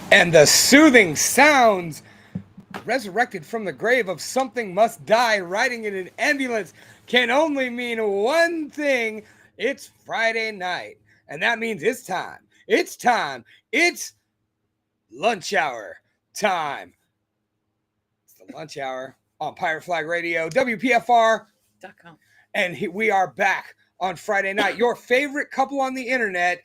And the soothing sounds resurrected from the grave of something must die riding in an ambulance can only mean one thing. It's Friday night. And that means it's time. It's time. It's lunch hour time. It's the lunch hour on Pirate Flag Radio, WPFR.com. And we are back on Friday night. Your favorite couple on the internet,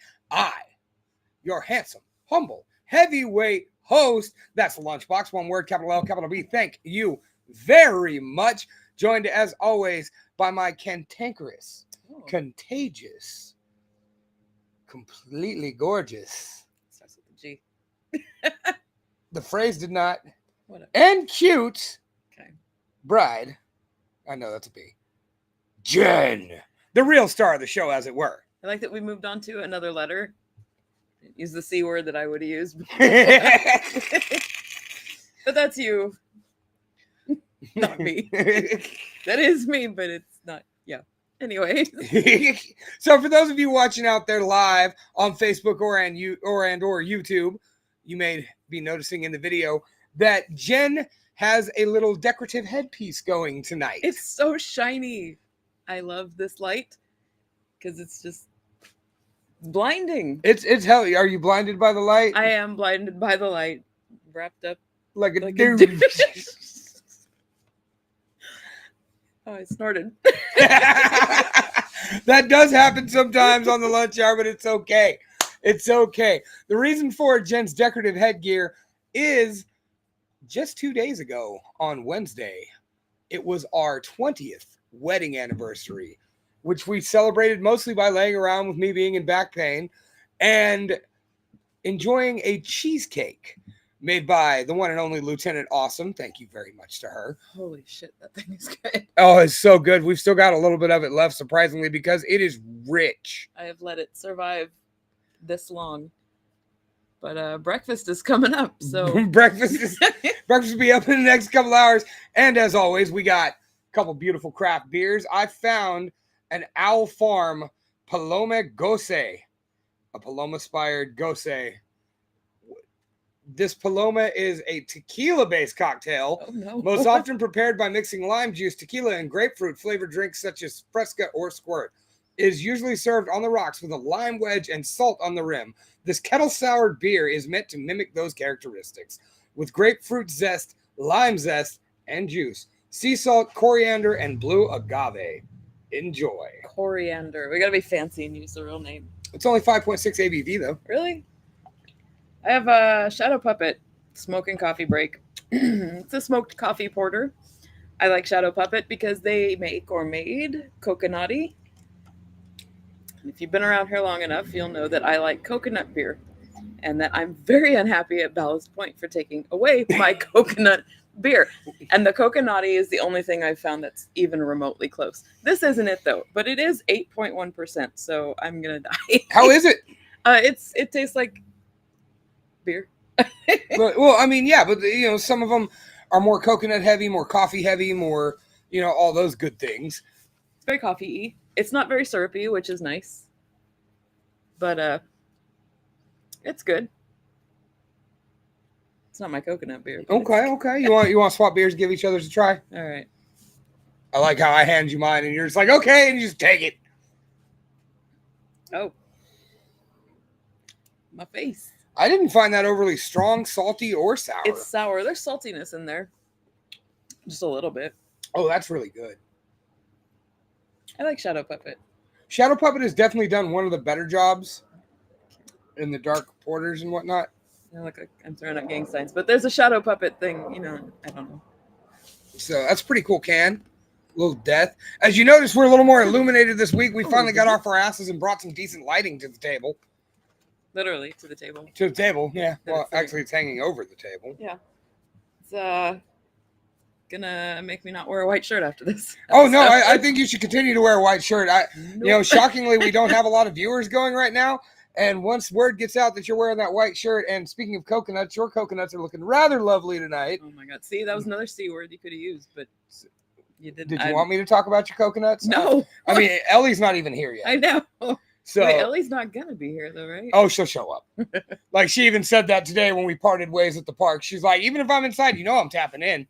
your handsome, humble, heavyweight host. That's the Lunchbox. One word, capital L, capital B. Thank you very much. Joined as always by my cantankerous, contagious, completely gorgeous. Starts with the G. The phrase did not. Whatever. And cute. Okay. Bride. I know that's a B. Jen. The real star of the show, as it were. I like that we moved on to another letter. Use the C word that I would have used. But that's you. Not me. That is me, but it's not. Yeah. Anyway. So for those of you watching out there live on Facebook or YouTube, you may be noticing in the video that Jen has a little decorative headpiece going tonight. It's so shiny. I love this light because it's just blinding. It's hell. Are you blinded by the light? I am blinded by the light, wrapped up like a like dude. Oh, I snorted. That does happen sometimes on the lunch hour, but it's okay. It's okay. The reason for Jen's decorative headgear is just 2 days ago on Wednesday, it was our 20th wedding anniversary, which we celebrated mostly by laying around with me being in back pain and enjoying a cheesecake made by the one and only Lieutenant Awesome. Thank you very much to her. Holy shit, that thing is good. Oh, it's so good. We've still got a little bit of it left, surprisingly, because it is rich. I have let it survive this long. But breakfast is coming up, so breakfast will be up in the next couple hours. And as always, we got a couple beautiful craft beers. I found an Owl Farm Paloma Gose, a Paloma-inspired Gose. This Paloma is a tequila-based cocktail, most often prepared by mixing lime juice, tequila, and grapefruit-flavored drinks such as Fresca or Squirt. It is usually served on the rocks with a lime wedge and salt on the rim. This kettle-soured beer is meant to mimic those characteristics, with grapefruit zest, lime zest, and juice, sea salt, coriander, and blue agave. Enjoy. Coriander. We gotta be fancy and use the real name. It's only 5.6 ABV, though. Really? I have a Shadow Puppet smoking coffee break. It's a smoked coffee porter. I like Shadow Puppet because they make or made coconutty. If you've been around here long enough, you'll know that I like coconut beer and that I'm very unhappy at Ballast Point for taking away my coconut beer. And the coconutty is the only thing I've found that's even remotely close. This isn't it, though, but it is 8.1%, so I'm going to die. How is it? It tastes like beer. Well, I mean, yeah, but some of them are more coconut heavy, more coffee heavy, more, all those good things. It's very coffee-y. It's not very syrupy, which is nice. But it's good. It's not my coconut beer. Okay. You want to swap beers, give each other's a try? All right. I like how I hand you mine and you're just like, okay, and you just take it. Oh. My face. I didn't find that overly strong, salty, or sour. It's sour. There's saltiness in there. Just a little bit. Oh, that's really good. I like Shadow Puppet. Shadow Puppet has definitely done one of the better jobs in the dark porters and whatnot. I look like I'm throwing up gang signs, but there's a Shadow Puppet thing, I don't know. So that's a pretty cool can. A little death. As you notice, we're a little more illuminated this week. We finally got off our asses and brought some decent lighting to the table. Literally to the table. To the table, yeah. Well, actually, it's hanging over the table. Yeah. It's gonna make me not wear a white shirt after this. Oh no, I think you should continue to wear a white shirt. Shockingly, we don't have a lot of viewers going right now. And once word gets out that you're wearing that white shirt, and speaking of coconuts, your coconuts are looking rather lovely tonight. Oh my God! See, that was another C word you could have used, but you didn't. Did you want me to talk about your coconuts? No. I mean, Ellie's not even here yet. I know. So Wait, Ellie's not gonna be here though, right? oh, she'll show up. Like she even said that today when we parted ways at the park. She's like, even if I'm inside, I'm tapping in.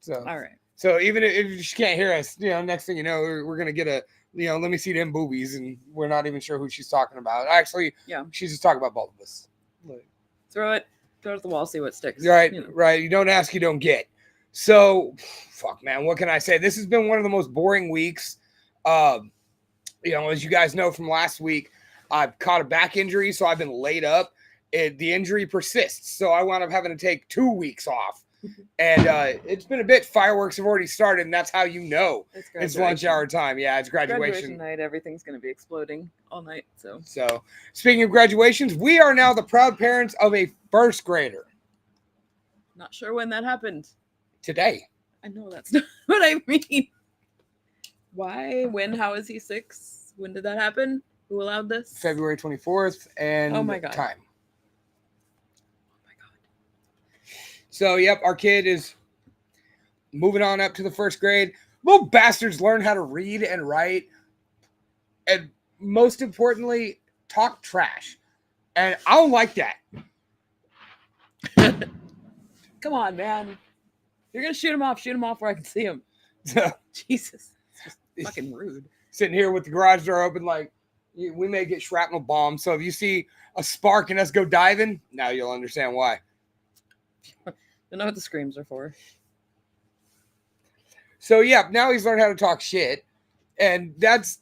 So All right. So even if she can't hear us, next thing you know, we're gonna get a, let me see them boobies, and we're not even sure who she's talking about. Actually, Yeah. She's just talking about both of us. Like, throw it at the wall, see what sticks. Right, right. You don't ask, you don't get. So, fuck, man. What can I say? This has been one of the most boring weeks. As you guys know from last week, I've caught a back injury, so I've been laid up. The injury persists, so I wound up having to take 2 weeks off. And it's been a bit. Fireworks have already started, and that's how it's lunch hour time. Yeah, it's graduation night. Everything's going to be exploding all night. So, speaking of graduations, we are now the proud parents of a first grader. Not sure when that happened. Today. I know that's not what I mean. Why? When? How is he 6? When did that happen? Who allowed this? February 24th. And oh my God. Time. So, yep, our kid is moving on up to the first grade. Little bastards learn how to read and write. And most importantly, talk trash. And I don't like that. Come on, man. You're going to shoot him off. Shoot him off where I can see him. Jesus. It's just fucking rude. Sitting here with the garage door open like we may get shrapnel bombed. So if you see a spark and us go diving, now you'll understand why. You know what the screams are for. So yeah, now he's learned how to talk shit, and that's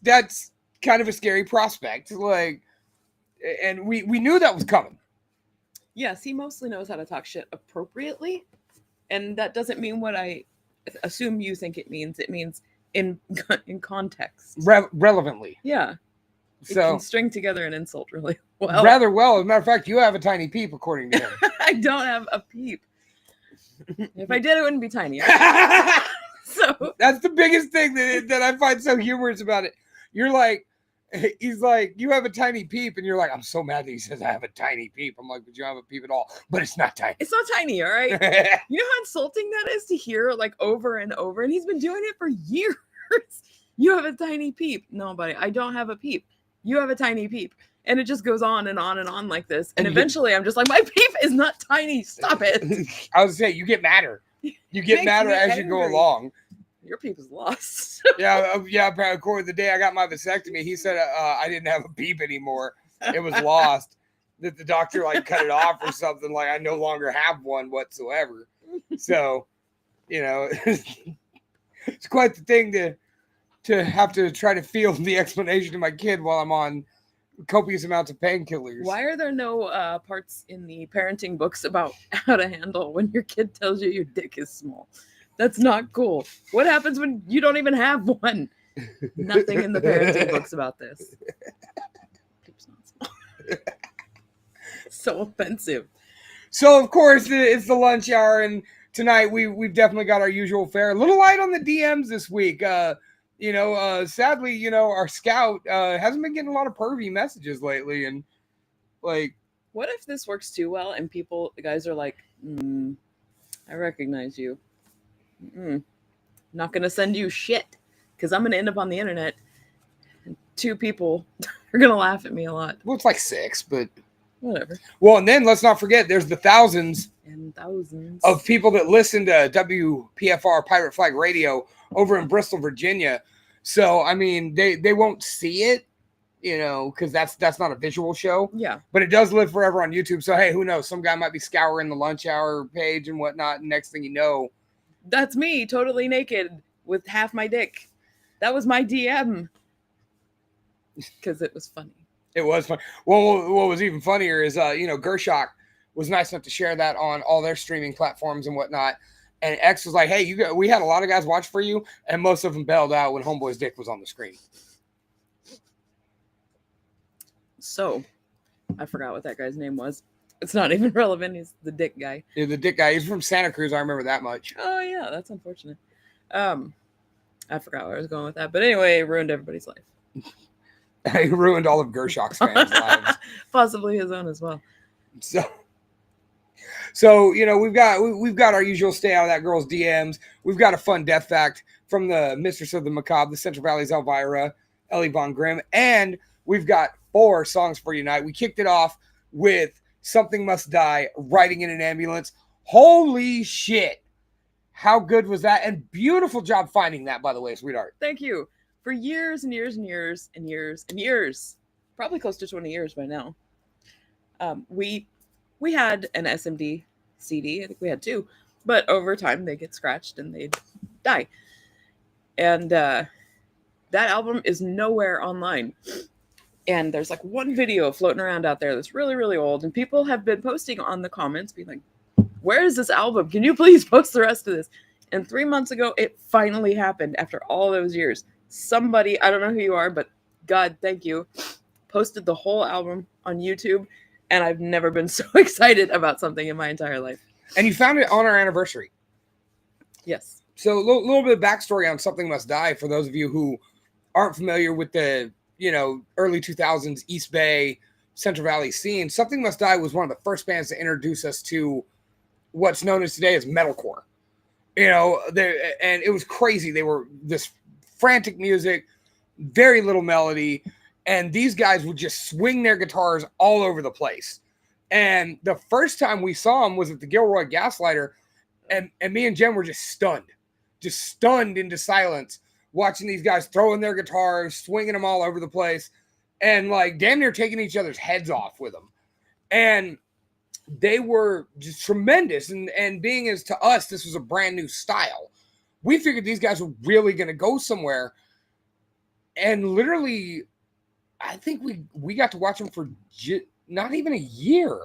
kind of a scary prospect. Like, and we knew that was coming. Yes, he mostly knows how to talk shit appropriately, and that doesn't mean what I assume you think it means. It means in context, relevantly. Yeah. So it can string together an insult really well. Rather well. As a matter of fact, you have a tiny peep, according to him. I don't have a peep. If I did, it wouldn't be tiny. So that's the biggest thing that I find so humorous about it. You're like, he's like, you have a tiny peep, and you're like, I'm so mad that he says I have a tiny peep. I'm like, but you don't have a peep at all. But it's not tiny. It's not tiny, all right? You know how insulting that is to hear like over and over, and he's been doing it for years. You have a tiny peep. No, buddy, I don't have a peep. You have a tiny peep. And it just goes on and on and on like this. And eventually I'm just like, my peep is not tiny. Stop it. I was saying, you get madder. You get madder as you go along. Your peep is lost. Yeah. According to the day I got my vasectomy, he said I didn't have a peep anymore. It was lost. That the doctor like cut it off or something. Like I no longer have one whatsoever. So, it's quite the thing to have to try to feel the explanation to my kid while I'm on copious amounts of painkillers. Why are there no parts in the parenting books about how to handle when your kid tells you your dick is small? That's not cool. What happens when you don't even have one? Nothing in the parenting books about this. Dick's not small. So offensive. So of course it's the lunch hour, and tonight we've definitely got our usual fare. A little light on the DMs this week. Sadly, our scout hasn't been getting a lot of pervy messages lately, and like, what if this works too well and the guys are like, I recognize you. Not gonna send you shit because I'm gonna end up on the internet, and 2 people are gonna laugh at me a lot. Well, it's like 6, but whatever. Well, and then let's not forget, there's the thousands and thousands of people that listen to WPFR Pirate Flag Radio over in Bristol, Virginia. So, I mean, they won't see it, because that's not a visual show. Yeah. But it does live forever on YouTube. So, hey, who knows? Some guy might be scouring the lunch hour page and whatnot. And next thing you know. That's me, totally naked with half my dick. That was my DM. Because it was funny. It was fun. Well, what was even funnier is, Gershok was nice enough to share that on all their streaming platforms and whatnot. And X was like, hey, we had a lot of guys watch for you. And most of them bailed out when Homeboy's dick was on the screen. So, I forgot what that guy's name was. It's not even relevant. He's the dick guy. Yeah, the dick guy. He's from Santa Cruz. I remember that much. Oh, yeah. That's unfortunate. I forgot where I was going with that. But anyway, it ruined everybody's life. He ruined all of Gershok's fans' lives. Possibly his own as well. So we've got our usual stay out of that girl's DMs. We've got a fun death fact from the Mistress of the Macabre, the Central Valley's Elvira, Ellie Von Grimm, and We've got 4 songs for you tonight. We kicked it off with Something Must Die, Riding in an Ambulance. Holy shit. How good was that? And beautiful job finding that, by the way, sweetheart. Thank you. For years and years and years and years and years, probably close to 20 years by now, we had an SMD CD. I think we had 2. But over time, they get scratched and they'd die. And that album is nowhere online. And there's like one video floating around out there that's really, really old. And people have been posting on the comments, being like, where is this album? Can you please post the rest of this? And 3 months ago, it finally happened after all those years. Somebody, I don't know who you are, but God, thank you, posted the whole album on YouTube. And I've never been so excited about something in my entire life. And you found it on our anniversary. Yes. So a little bit of backstory on Something Must Die for those of you who aren't familiar with the, early 2000s East Bay, Central Valley scene. Something Must Die was one of the first bands to introduce us to what's known as today as metalcore. And it was crazy. They were this frantic music, very little melody, and these guys would just swing their guitars all over the place. And the first time we saw them was at the Gilroy Gaslighter, and me and Jen were just stunned into silence, watching these guys throwing their guitars, swinging them all over the place, and like damn near taking each other's heads off with them. And they were just tremendous. And being as to us, this was a brand new style. We figured these guys were really going to go somewhere. And literally, I think we got to watch them for not even a year.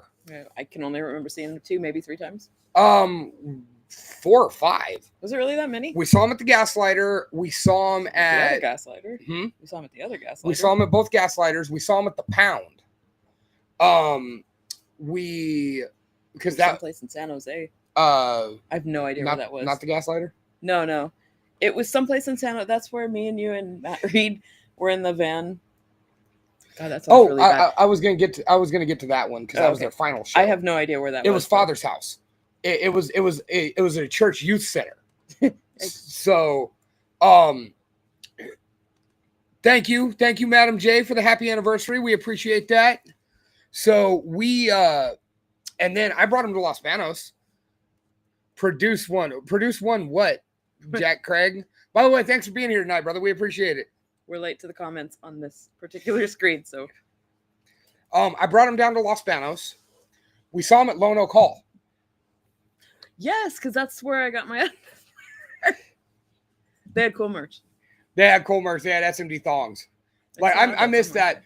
I can only remember seeing them 2, maybe 3 times. 4 or 5. Was it really that many? We saw them at the Gaslighter. We saw them at the other Gaslighter. Hmm? We saw them at the other Gaslighter. We saw them at both Gaslighters. We saw them at the Pound. Because that someplace in San Jose. I have no idea where that was. Not the Gaslighter? No. It was someplace in San Jose. That's where me and you and Matt Reed were in the van. God, that sounds really bad. I was gonna get to that one because that was their final show. I have no idea where that was. It was Father's house. It was a church youth center. So, thank you, Madam J, for the happy anniversary. We appreciate that. So and then I brought him to Los Banos. Produce one. What, Jack Craig? By the way, thanks for being here tonight, brother. We appreciate it. We're late to the comments on this particular screen, so. I brought him down to Los Banos. We saw him at Lone Oak Hall. Yes, because that's where I got my. They had cool merch. They had SMD thongs. Like I missed that.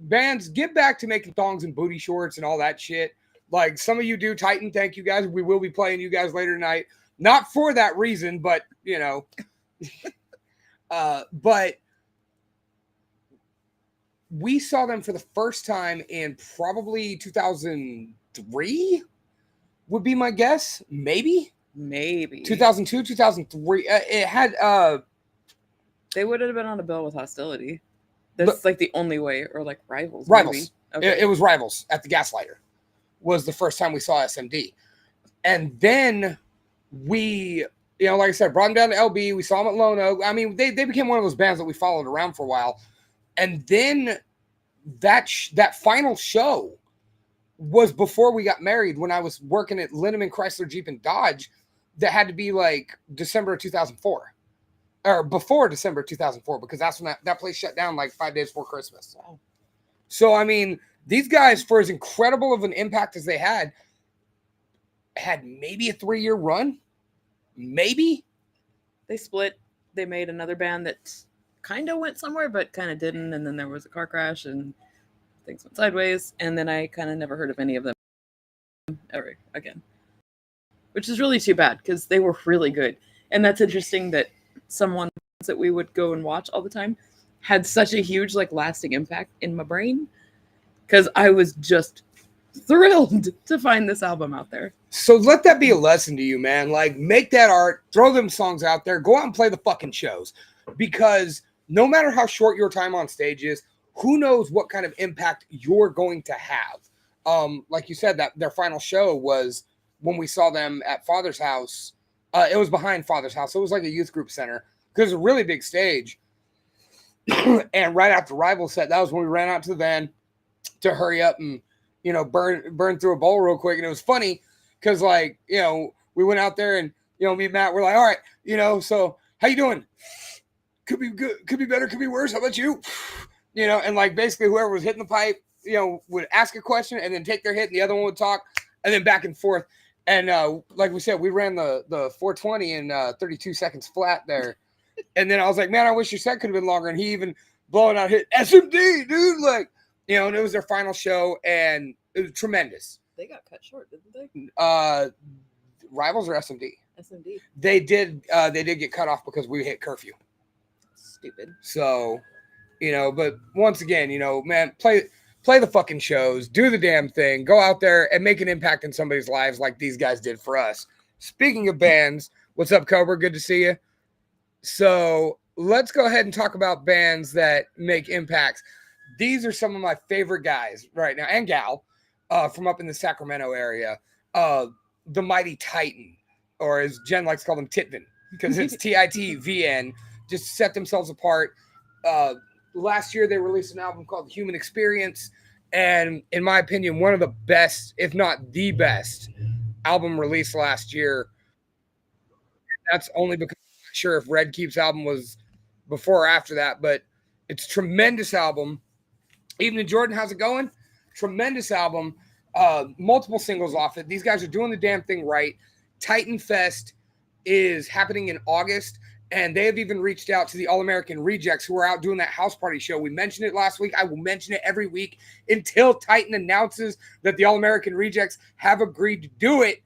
Bands, get back to making thongs and booty shorts and all that shit. Like some of you do. Titan, thank you guys. We will be playing you guys later tonight. Not for that reason, but but we saw them for the first time in probably 2003 would be my guess. Maybe 2002, 2003. It had they would have been on a bill with Hostility. That's like the only way, or like Rivals. Okay. It was Rivals at the Gaslighter was the first time we saw SMD. And then we, like I said, brought them down to LB. We saw them at Lone Oak. I mean, they became one of those bands that we followed around for a while. And then that final show was before we got married, when I was working at Linneman Chrysler Jeep and Dodge. That had to be like December of 2004. Or before December 2004, because that's when that place shut down like 5 days before Christmas. Wow. So, I mean, these guys, for as incredible of an impact as they had maybe a 3-year run. Maybe. They split. They made another band that kind of went somewhere, but kind of didn't. And then there was a car crash and things went sideways. And then I kind of never heard of any of them ever again. Which is really too bad, because they were really good. And that's interesting that someone that we would go and watch all the time had such a huge, like, lasting impact in my brain, because I was just thrilled to find this album out there. So let that be a lesson to you, man. Like, make that art, throw them songs out there, go out and play the fucking shows, because no matter how short your time on stage is, who knows what kind of impact you're going to have. Like you said, that their final show was when we saw them at Father's house. It was behind Father's house. So it was like a youth group center, because it's a really big stage. And right after Rival set, that was when we ran out to the van to hurry up and, burn through a bowl real quick. And it was funny because, like, we went out there and, me and Matt were like, all right, so how you doing? Could be good, could be better, could be worse. How about you? And like basically whoever was hitting the pipe, would ask a question and then take their hit and the other one would talk and then back and forth. And like we said, we ran the 420 in 32 seconds flat there. And then I was like, man, I wish your set could have been longer. And he even blowing out hit SMD, dude. Like, and it was their final show and it was tremendous. They got cut short, didn't they? Rivals or SMD? SMD. They did get cut off because we hit curfew. Stupid. So, but once again, man, play the fucking shows, do the damn thing, go out there and make an impact in somebody's lives like these guys did for us. Speaking of bands, what's up, Cobra? Good to see you. So let's go ahead and talk about bands that make impacts. These are some of my favorite guys right now, and gal, from up in the Sacramento area. The Mighty Titan, or as Jen likes to call them, Titvin, because it's TITVN. Just set themselves apart. Last year, they released an album called Human Experience. And in my opinion, one of the best, if not the best, album released last year. That's only because I'm not sure if Red Keep's album was before or after that, but it's a tremendous album. Evening Jordan, how's it going? Tremendous album. Multiple singles off it. These guys are doing the damn thing right. Titan Fest is happening in August. And they have even reached out to the All-American Rejects who are out doing that house party show. We mentioned it last week. I will mention it every week until Titan announces that the All-American Rejects have agreed to do it.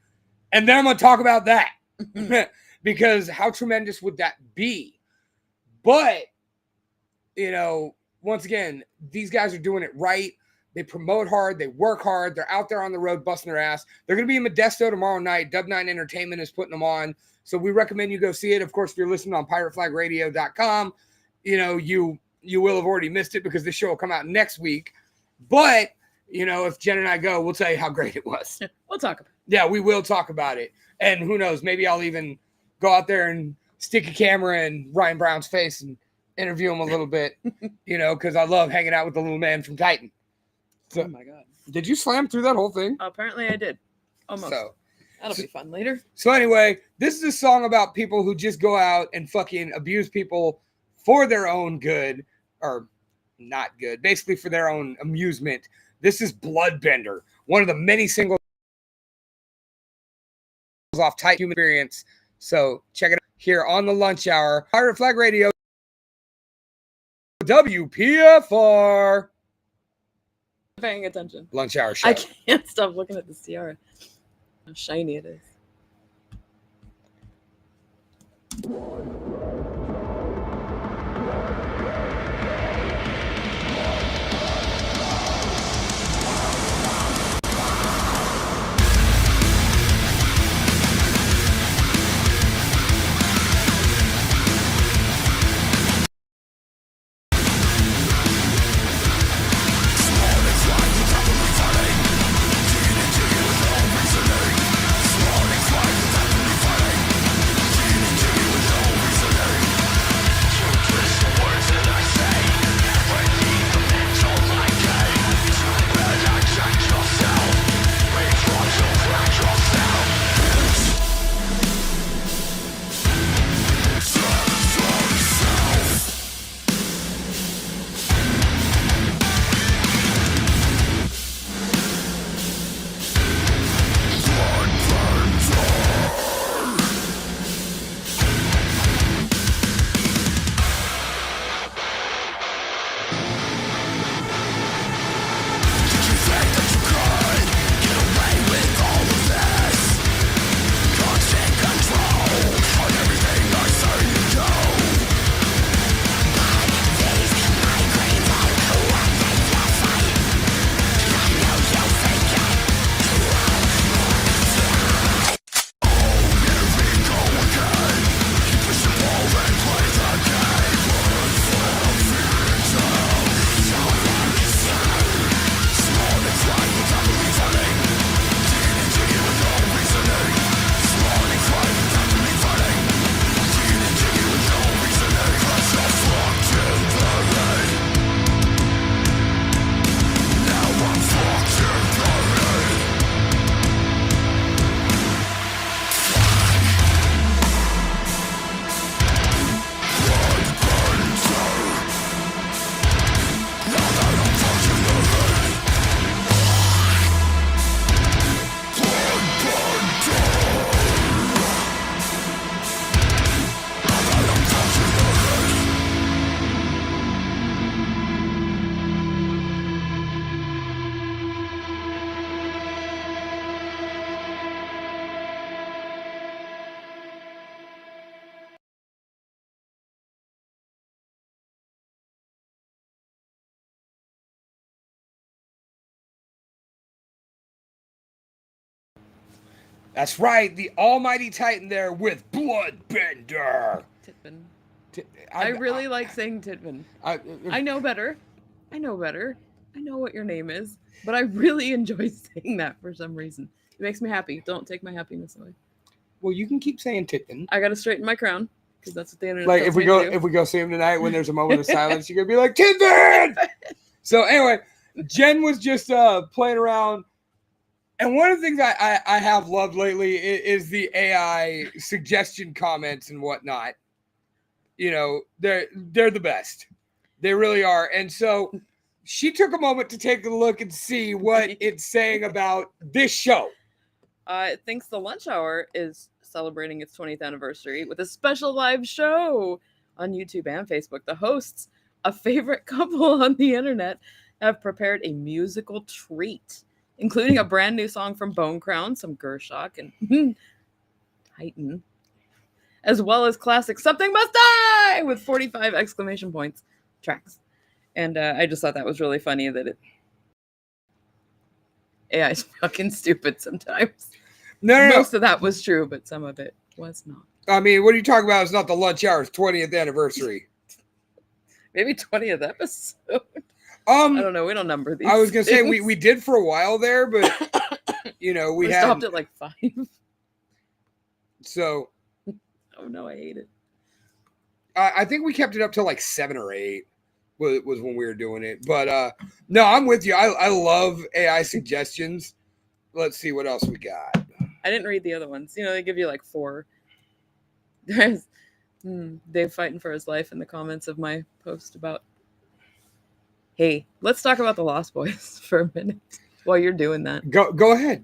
And then I'm going to talk about that. Because how tremendous would that be? But, once again, these guys are doing it right. They promote hard. They work hard. They're out there on the road busting their ass. They're going to be in Modesto tomorrow night. Dub9 Entertainment is putting them on. So we recommend you go see it. Of course, if you're listening on pirateflagradio.com, you will have already missed it because this show will come out next week. But, if Jen and I go, we'll tell you how great it was. We'll talk about it. Yeah, we will talk about it. And who knows, maybe I'll even go out there and stick a camera in Ryan Brown's face and interview him a little bit, because I love hanging out with the little man from Titan. So, oh, my God. Did you slam through that whole thing? Apparently I did. Almost. That'll be fun later. So anyway, this is a song about people who just go out and fucking abuse people for their own good, or not good, basically for their own amusement. This is Bloodbender, one of the many singles off Tight Human Experience. So check it out here on the lunch hour. Pirate Flag Radio, WPFR. Paying attention. Lunch hour show. I can't stop looking at the tiara. How shiny it is. That's right, the almighty Titan there with Bloodbender. Titman. T- I really like saying Titman. I know better. I know better. I know what your name is, but I really enjoy saying that for some reason. It makes me happy. Don't take my happiness away. Well, you can keep saying Titman. I gotta straighten my crown because that's what the internet. Like tells if we me go to do. if we go see him tonight when there's a moment of silence, you're gonna be like Titman. So anyway, Jen was just playing around, and one of the things I have loved lately is the AI suggestion comments and whatnot. You know, they're the best. They really are. And so she took a moment to take a look and see what it's saying about this show. It thinks the lunch hour is celebrating its 20th anniversary with a special live show on YouTube and Facebook. The hosts, a favorite couple on the internet, have prepared a musical treat, including a brand new song from Bone Crown, some Gershok, and Titan, as well as classic Something Must Die with 45 exclamation points tracks. And I just thought that was really funny that AI is fucking stupid sometimes. No. Most of that was true, but some of it was not. I mean, what are you talking about? It's not the lunch hour's 20th anniversary. Maybe 20th episode. I don't know. We don't number these. I was gonna things. say we did for a while there, but you know we stopped at like 5. So. Oh no, I hate it. I think we kept it up to like 7 or 8 was when we were doing it. But no, I'm with you. I love AI suggestions. Let's see what else we got. I didn't read the other ones. You know, they give you like 4. There's Dave fighting for his life in the comments of my post about, hey, let's talk about the Lost Boys for a minute while you're doing that. Go ahead.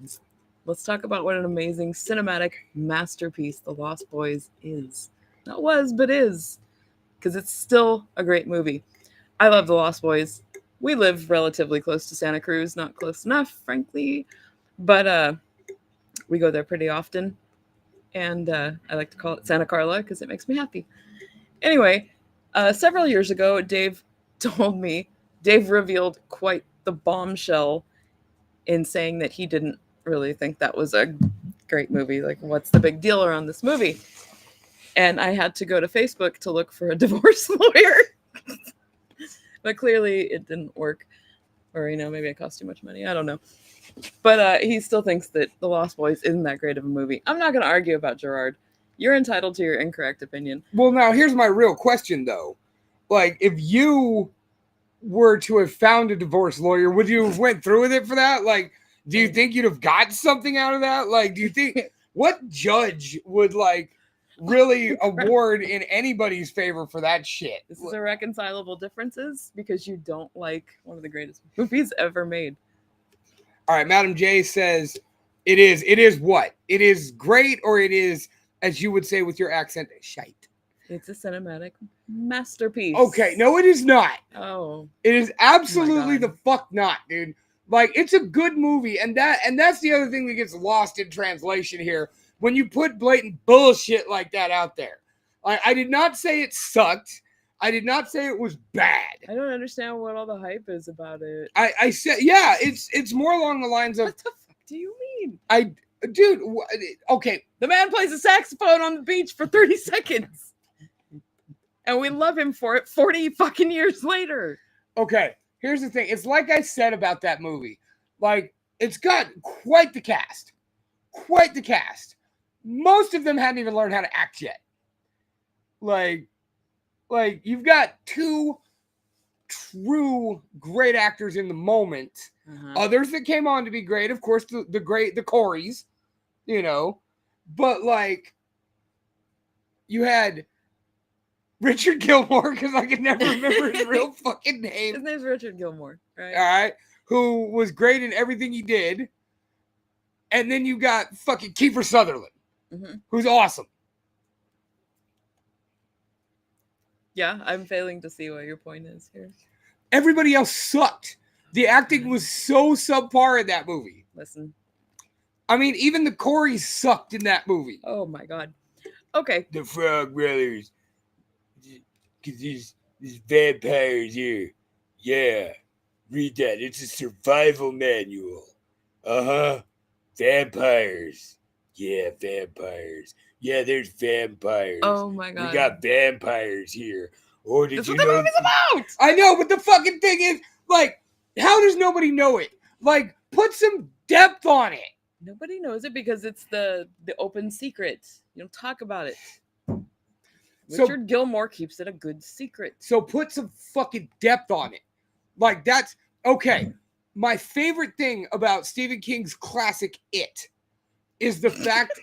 Let's talk about what an amazing cinematic masterpiece The Lost Boys is. Not was, but is. Because it's still a great movie. I love The Lost Boys. We live relatively close to Santa Cruz. Not close enough, frankly. But we go there pretty often. And I like to call it Santa Carla because it makes me happy. Anyway, several years ago, Dave revealed quite the bombshell in saying that he didn't really think that was a great movie. Like, what's the big deal around this movie? And I had to go to Facebook to look for a divorce lawyer. But clearly it didn't work. Or, you know, maybe it cost too much money. I don't know. But he still thinks that The Lost Boys isn't that great of a movie. I'm not going to argue about Gerard. You're entitled to your incorrect opinion. Well, now, here's my real question, though. Like, if you were to have found a divorce lawyer, would you have went through with it for that? Like, do you think you'd have got something out of that? Like, do you think... What judge would, like, really award in anybody's favor for that shit? This is irreconcilable differences because you don't like one of the greatest movies ever made. All right, Madam J says it is what? It is great, or it is, as you would say with your accent, shite. It's a cinematic masterpiece. Okay, no, it is not. Oh. It is absolutely the fuck not, dude. Like, it's a good movie, and that's the other thing that gets lost in translation here. When you put blatant bullshit like that out there. Like, I did not say it sucked. I did not say it was bad. I don't understand what all the hype is about it. I said, yeah, it's more along the lines of... What the fuck do you mean? Dude, okay. The man plays a saxophone on the beach for 30 seconds. And we love him for it 40 fucking years later. Okay, here's the thing. It's like I said about that movie. Like, it's got quite the cast. Quite the cast. Most of them hadn't even learned how to act yet. Like you've got 2 true great actors in the moment. Uh-huh. Others that came on to be great, of course, the Coreys, you know. But, like, you had Richard Gilmore, because I can never remember his real fucking name. His name's Richard Gilmore, right? All right. Who was great in everything he did. And then you got fucking Kiefer Sutherland, who's awesome. Yeah, I'm failing to see what your point is here. Everybody else sucked. The acting was so subpar in that movie. Listen. I mean, even the Coreys sucked in that movie. Oh, my God. Okay. The Frog Brothers. Because these vampires here. Yeah. Read that. It's a survival manual. Uh-huh. Vampires. Yeah, vampires. Yeah, there's vampires. Oh my god. We got vampires here. Or did That's you what the know? movie's about! I know, but the fucking thing is, like, how does nobody know it? Like, put some depth on it. Nobody knows it because it's the open secret. You don't talk about it. So- Richard Gilmore keeps it a good secret. So put some fucking depth on it. Like, that's okay. My favorite thing about Stephen King's classic It is the fact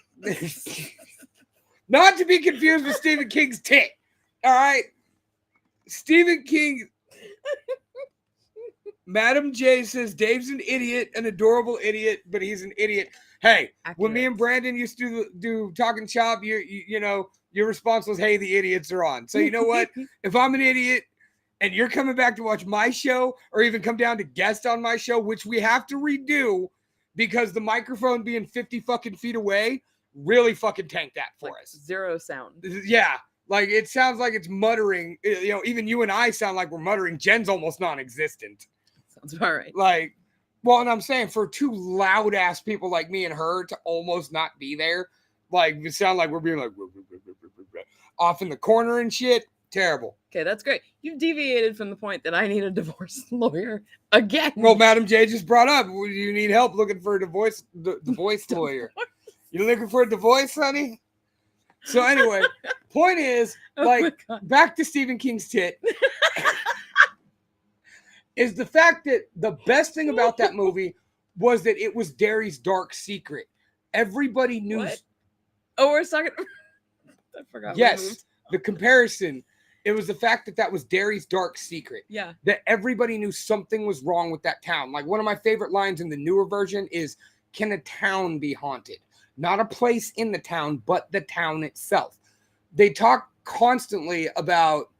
not to be confused with Stephen King's Tit. All right. Stephen King. Madam J says Dave's an idiot, an adorable idiot, but he's an idiot. Hey, when me Accurate. and Brandon used to do Talking Shop, you know, your response was, hey, the idiots are on. So you know what? If I'm an idiot and you're coming back to watch my show or even come down to guest on my show, which we have to redo because the microphone being 50 fucking feet away really fucking tanked that for Like us. zero sound. Yeah. Like it sounds like it's muttering. You know, even you and I sound like we're muttering. Jen's almost non-existent. Sounds about right. Like, well, and I'm saying for two loud ass people like me and her to almost not be there, like it sound like we're being like off in the corner and shit. Terrible. Okay, that's great. You've deviated from the point that I need a divorce lawyer again. Well, Madam J just brought up, do you need help looking for a divorce lawyer? You looking for a divorce, honey? So anyway, point is, Oh like, my God. back to Stephen King's Tit, is the fact that the best thing about that movie was that it was Derry's dark secret. Everybody knew. What? Oh, we're talking. I forgot. we Yes, moved. the comparison. It was the fact that that was Derry's dark secret. Yeah. That everybody knew something was wrong with that town. Like one of my favorite lines in the newer version is, "Can a town be haunted? Not a place in the town, but the town itself." They talk constantly about,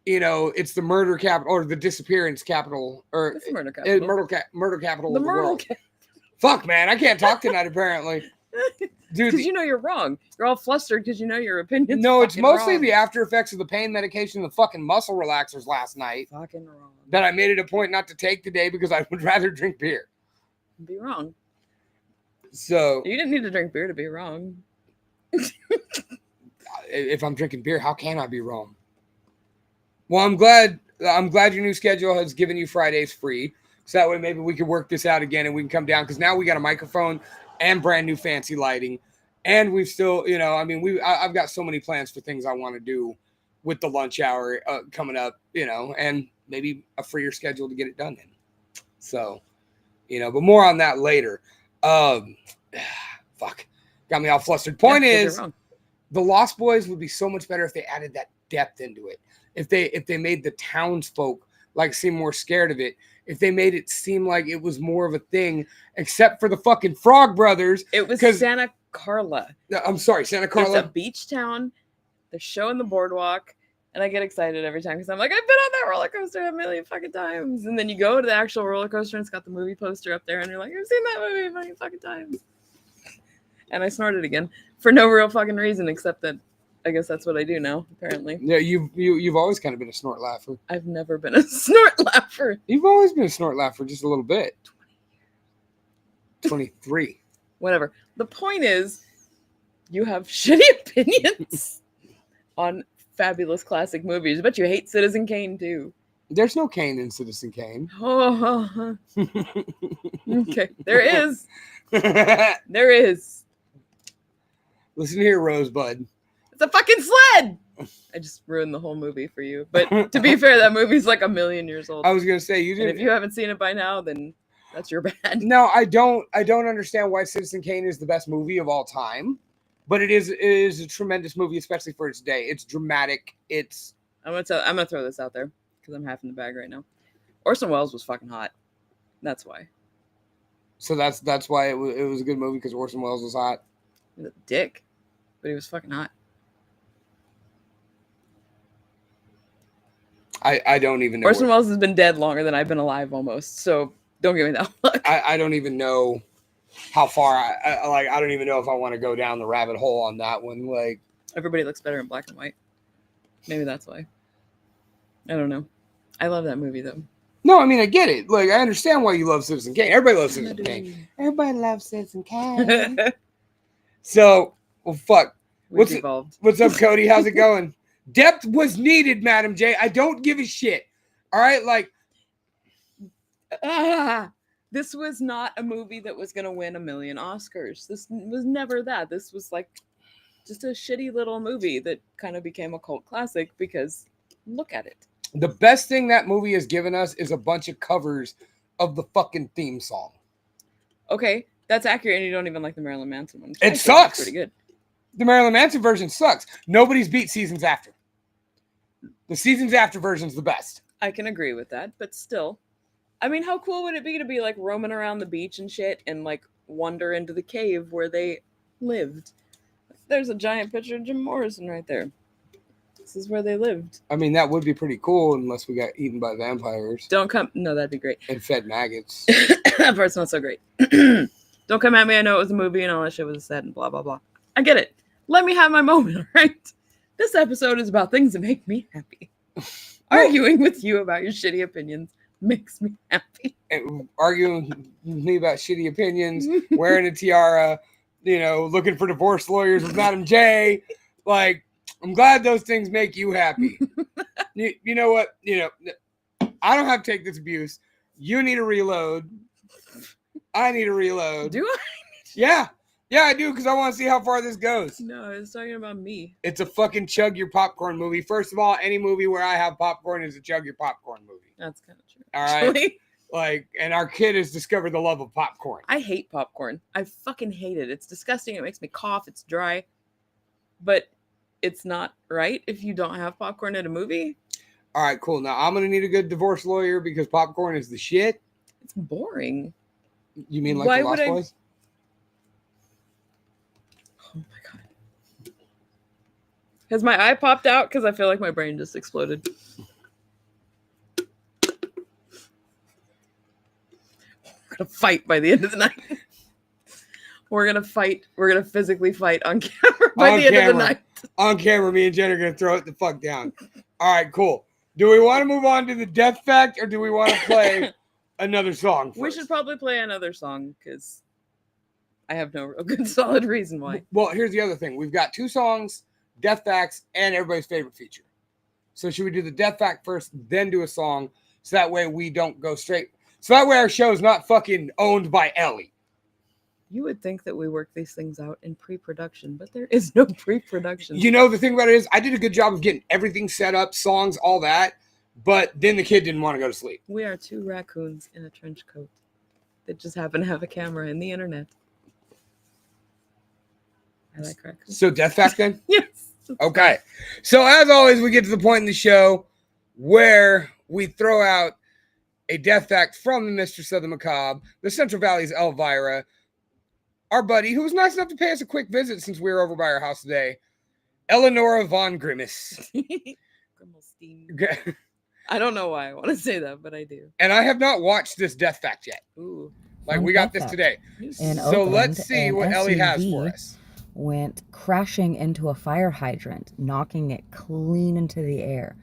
you know, it's the murder capital or the disappearance capital or It's murder capital. murder capital The of the murder world. capital. Fuck, man, I can't talk tonight apparently. Dude, Because you know you're wrong. You're all flustered because you know your opinion's no, it's fucking mostly wrong. the after effects of the pain medication and the fucking muscle relaxers last night fucking wrong. that I made it a point not to take today because I would rather drink beer. Be wrong. So You didn't need to drink beer to be wrong. if I'm drinking beer, how can I be wrong? Well, I'm glad your new schedule has given you Fridays free. So that way maybe we can work this out again and we can come down because now we got a microphone and brand new fancy lighting. And we've still, you know, I mean, I've got so many plans for things I want to do with the lunch hour coming up, you know, and maybe a freer schedule to get it done in. So, you know, but more on that later. Fuck, got me all flustered. Point Yeah, 'cause is, you're wrong. the Lost Boys would be so much better if they added that depth into it. If they made the townsfolk like seem more scared of it. If they made it seem like it was more of a thing, except for the fucking Frog Brothers. It was 'cause- Santa Carla. I'm sorry, Santa It's a Carla. beach town. They're showing the boardwalk. And I get excited every time because I'm like, I've been on that roller coaster a million fucking times. And then you go to the actual roller coaster and it's got the movie poster up there and you're like, I've seen that movie a million fucking times. And I snorted again for no real fucking reason except that I guess that's what I do now, apparently. Yeah, you've always kind of been a snort laugher. I've never been a snort laugher. You've always been a snort laugher, just a little bit. 23. Whatever. The point is, you have shitty opinions on fabulous classic movies, but you hate Citizen Kane too. There's no Kane in Citizen Kane. Oh, okay. There is. There is. Listen here, Rosebud. It's a fucking sled. I just ruined the whole movie for you. But to be fair, that movie's like a million years old. I was gonna say you And didn't. if you haven't seen it by now, then that's your bad. No, I don't understand why Citizen Kane is the best movie of all time, but it is a tremendous movie, especially for its day. It's dramatic. It's I'm gonna throw this out there because I'm half in the bag right now. Orson Welles was fucking hot. That's why. so that's why it was a good movie because Orson Welles was hot. He was a dick, but he was fucking hot. I don't even know. Orson Welles has been dead longer than I've been alive almost. So don't give me that look. I don't even know how far I don't even know if I want to go down the rabbit hole on that one. Like, Everybody looks better in black and white. Maybe that's why. I don't know. I love that movie though. no, I mean I get it. Like I understand why you love Citizen Kane. Everybody loves Citizen Kane. Everybody loves Citizen Kane. So, well, fuck. We've evolved. What's up, Cody? How's it going? Depth was needed, Madam J. I don't give a shit. All right, like, this was not a movie that was going to win a million Oscars. This was never that. This was like just a shitty little movie that kind of became a cult classic because look at it. the best thing that movie has given us is a bunch of covers of the fucking theme song. Okay, that's accurate, and you don't even like the Marilyn Manson one. It sucks. Pretty good. The Marilyn Manson version sucks. Nobody's beat Seasons After. The Seasons After version's the best. I can agree with that, but still. I mean, how cool would it be to be like roaming around the beach and shit and like wander into the cave where they lived? There's a giant picture of Jim Morrison right there. This is where they lived. I mean, that would be pretty cool unless we got eaten by vampires Don't come. No, that'd be great. and fed maggots. That part's not so great. Don't come at me. I know it was a movie and all that shit was a set and blah, blah, blah. I get it. Let me have my moment, all right? This episode is about things that make me happy. Arguing with you about your shitty opinions makes me happy. And arguing with me about shitty opinions, wearing a tiara, you know, looking for divorce lawyers with Madam J. Like, I'm glad those things make you happy. You know what? You know, I don't have to take this abuse. You need to reload. I need to reload. Do I? Yeah. Yeah, I do, because I want to see how far this goes. No, I was talking about me. It's a fucking chug your popcorn movie. First of all, any movie where I have popcorn is a chug your popcorn movie. That's kind of true. All right. Actually. Like, and our kid has discovered the love of popcorn. I hate popcorn. I fucking hate it. It's disgusting. It makes me cough. It's dry. But it's not right if you don't have popcorn at a movie. All right, cool. Now I'm gonna need a good divorce lawyer because popcorn is the shit. It's boring. You mean like Why the Lost would I- Boys? Oh my god. Has my eye popped out? Because I feel like my brain just exploded. We're gonna fight by the end of the night. We're gonna fight. We're gonna physically fight on camera by On the end of the camera. night. On camera, me and Jen are gonna throw it the fuck down. All right, cool. Do we want to move on to the death fact, or do we want to play another song first? We should probably play another song because I have no real good solid reason why. Well, here's the other thing. We've got 2 songs, death facts, and everybody's favorite feature. So should we do the death fact first, then do a song, so that way we don't go straight. So that way our show is not fucking owned by Ellie. You would think that we work these things out in pre-production, but there is no pre-production. You know, the thing about it is I did a good job of getting everything set up, songs, all that, but then the kid didn't want to go to sleep. We are 2 raccoons in a trench coat that just happen to have a camera and the internet. I like raccoons. So death fact then? Yes. Okay. So as always, we get to the point in the show where we throw out a death fact from the Mistress of the Macabre, the Central Valley's Elvira, our buddy, who was nice enough to pay us a quick visit since we were over by our house today, Eleonora von Grimace. Grimmelstein. I don't know why I want to say that, but I do. And I have not watched this death fact yet. Ooh. Like, Fun we got death this fact. today. In So Oakland, let's see an what Ellie has SUV for us. went crashing into a fire hydrant, knocking it clean into the air.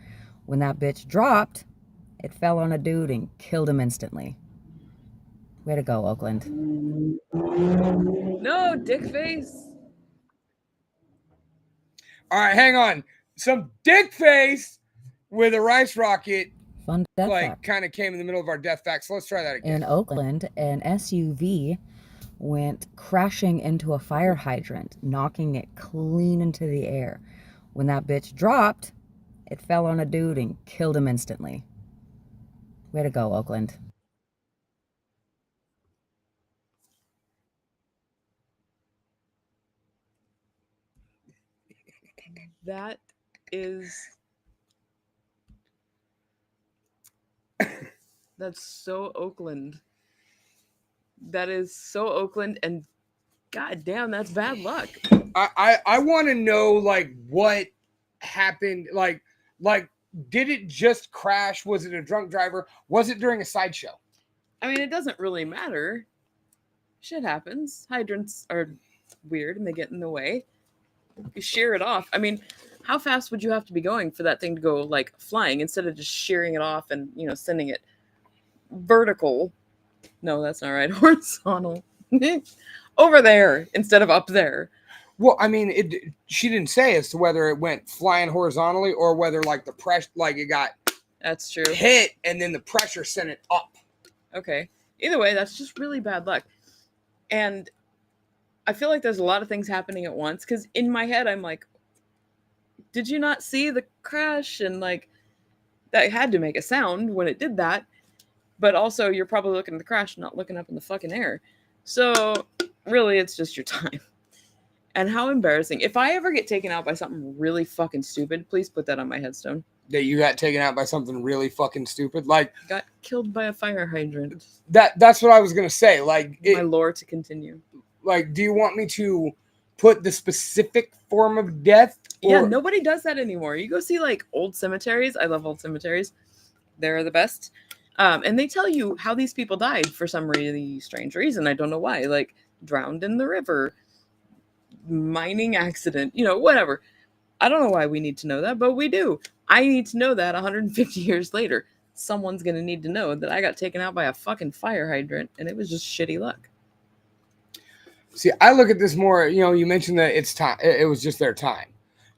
When that bitch dropped, it fell on a dude and killed him instantly. Way to go, Oakland. No, dick face. All right, hang on. Some dick face with a rice rocket, Fun death like, fact. kind of came in the middle of our death facts. So let's try that again. In Oakland, an SUV went crashing into a fire hydrant, knocking it clean into the air. When that bitch dropped, it fell on a dude and killed him instantly. Way to go, Oakland. That is. That's so Oakland. That is so Oakland, and goddamn, that's bad luck. I want to know, like, what happened. Like, did it just crash? Was it a drunk driver? Was it during a sideshow? I mean, it doesn't really matter. Shit happens. Hydrants are weird and they get in the way. You shear it off. I mean, how fast would you have to be going for that thing to go like flying instead of just shearing it off and, you know, sending it vertical? No, that's not right. Horizontal. Over there instead of up there. Well, I mean, she didn't say as to whether it went flying horizontally or whether like the pressure, like it got That's true. hit and then the pressure sent it up. Okay. Either way, that's just really bad luck. And I feel like there's a lot of things happening at once because in my head, I'm like, did you not see the crash? And like, that had to make a sound when it did that. But also, you're probably looking at the crash, not looking up in the fucking air. So, really, it's just your time. And how embarrassing. If I ever get taken out by something really fucking stupid, please put that on my headstone. That you got taken out by something really fucking stupid. Like, Got killed by a fire hydrant. that's what I was going to say. Like, My lore to continue. like, do you want me to put the specific form of death? Yeah, nobody does that anymore. You go see like old cemeteries. I love old cemeteries. They're the best. And they tell you how these people died for some really strange reason. I don't know why. Like drowned in the river, mining accident, whatever. I don't know why we need to know that, but we do. I need to know that 150 years later. Someone's going to need to know that I got taken out by a fucking fire hydrant and it was just shitty luck. See, I look at this more, you mentioned that it's time. It was just their time.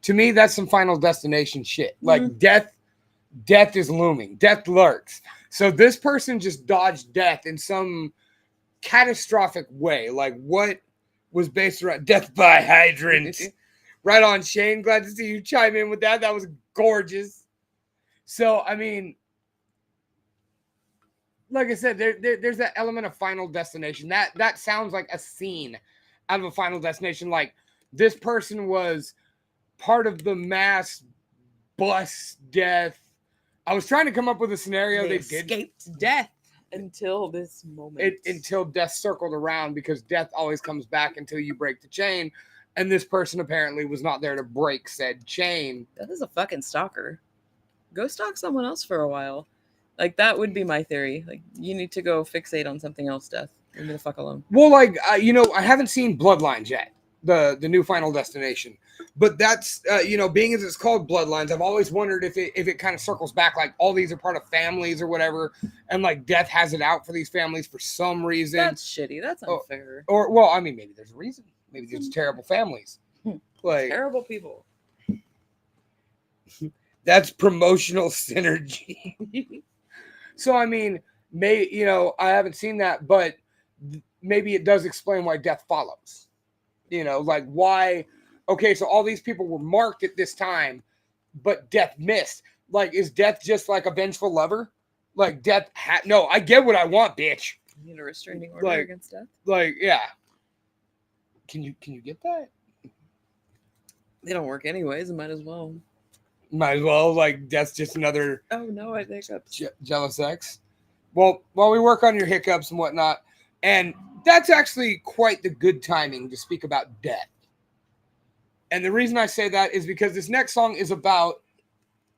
To me, that's some Final Destination shit. Like death is looming. Death lurks. So this person just dodged death in some catastrophic way. Like what was based around death by hydrant. Right on, Shane. Glad to see you chime in with that. That was gorgeous. So, I mean, like I said, there's that element of Final Destination. That sounds like a scene out of a Final Destination. Like this person was part of the mass bus death. I was trying to come up with a scenario. They escaped death until this moment. Until death circled around, because death always comes back until you break the chain. And this person apparently was not there to break said chain. That is a fucking stalker. Go stalk someone else for a while. Like, that would be my theory. Like, you need to go fixate on something else, Death. Leave me the fuck alone. Well, like, I haven't seen Bloodlines yet, the new Final Destination. But that's, being as it's called Bloodlines, I've always wondered if it kind of circles back, like, all these are part of families or whatever, and, like, Death has it out for these families for some reason. That's shitty. That's unfair. Well, I mean, maybe there's a reason. Maybe there's terrible families. Like terrible people. That's promotional synergy. So, I mean, I haven't seen that, but maybe it does explain why death follows. Like why, okay, so all these people were marked at this time, but death missed. Like, is death just like a vengeful lover? Like death no, I get what I want, bitch. You need a restraining order against death? Like, yeah. Can you get that? They don't work anyways. Might as well. Like, that's just another. Oh no, I think that's jealous ex. Well, while we work on your hiccups and whatnot, and that's actually quite the good timing to speak about death. And the reason I say that is because this next song is about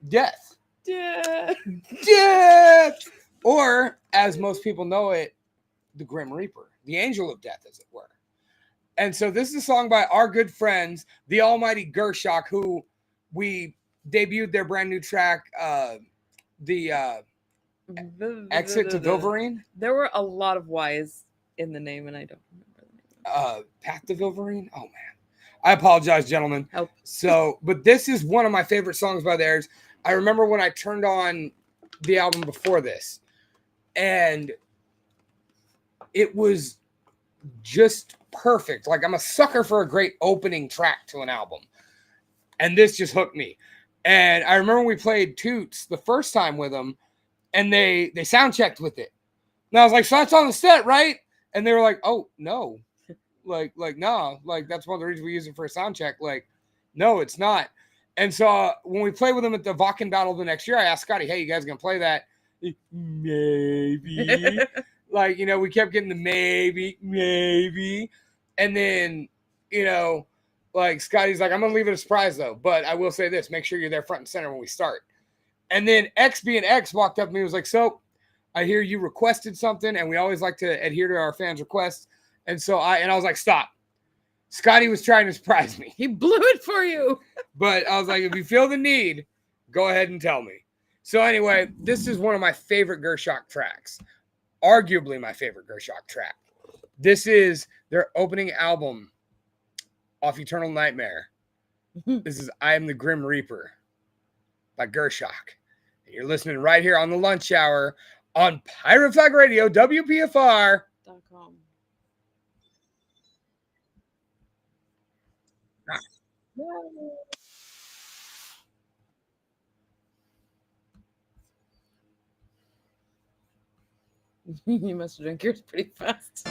death. Death. Or, as most people know it, the Grim Reaper, the angel of death, as it were. And so this is a song by our good friends, the Almighty Gershok, who we debuted their brand new track, the Exit to Vilvorin. There were a lot of Y's in the name, and I don't remember the name. Path to Vilvorin? Oh, man. I apologize, gentlemen. Help. So, but this is one of my favorite songs by theirs. I remember when I turned on the album before this, and it was just perfect. Like, I'm a sucker for a great opening track to an album, and this just hooked me. And I remember we played Toots the first time with them, and they sound checked with it, and I was like, so that's on the set, right? And they were like, oh no, like no, like that's one of the reasons we use it for a sound check. Like, no, it's not. And so when we played with them at the Vakken battle the next year, I asked Scotty, hey, you guys gonna play that? Maybe. Like, we kept getting the maybe. And then, like Scotty's like, I'm going to leave it a surprise though. But I will say this, make sure you're there front and center when we start. And then X being X walked up to me and was like, so I hear you requested something, and we always like to adhere to our fans' requests. And so I was like, stop. Scotty was trying to surprise me. He blew it for you. But I was like, if you feel the need, go ahead and tell me. So anyway, this is one of my favorite Gershok tracks. Arguably my favorite Gershok track. This is their opening album off Eternal Nightmare. This is I Am the Grim Reaper by Gershok. And you're listening right here on the lunch hour on Pirate Flag Radio, WPFR.com. You must drink yours pretty fast.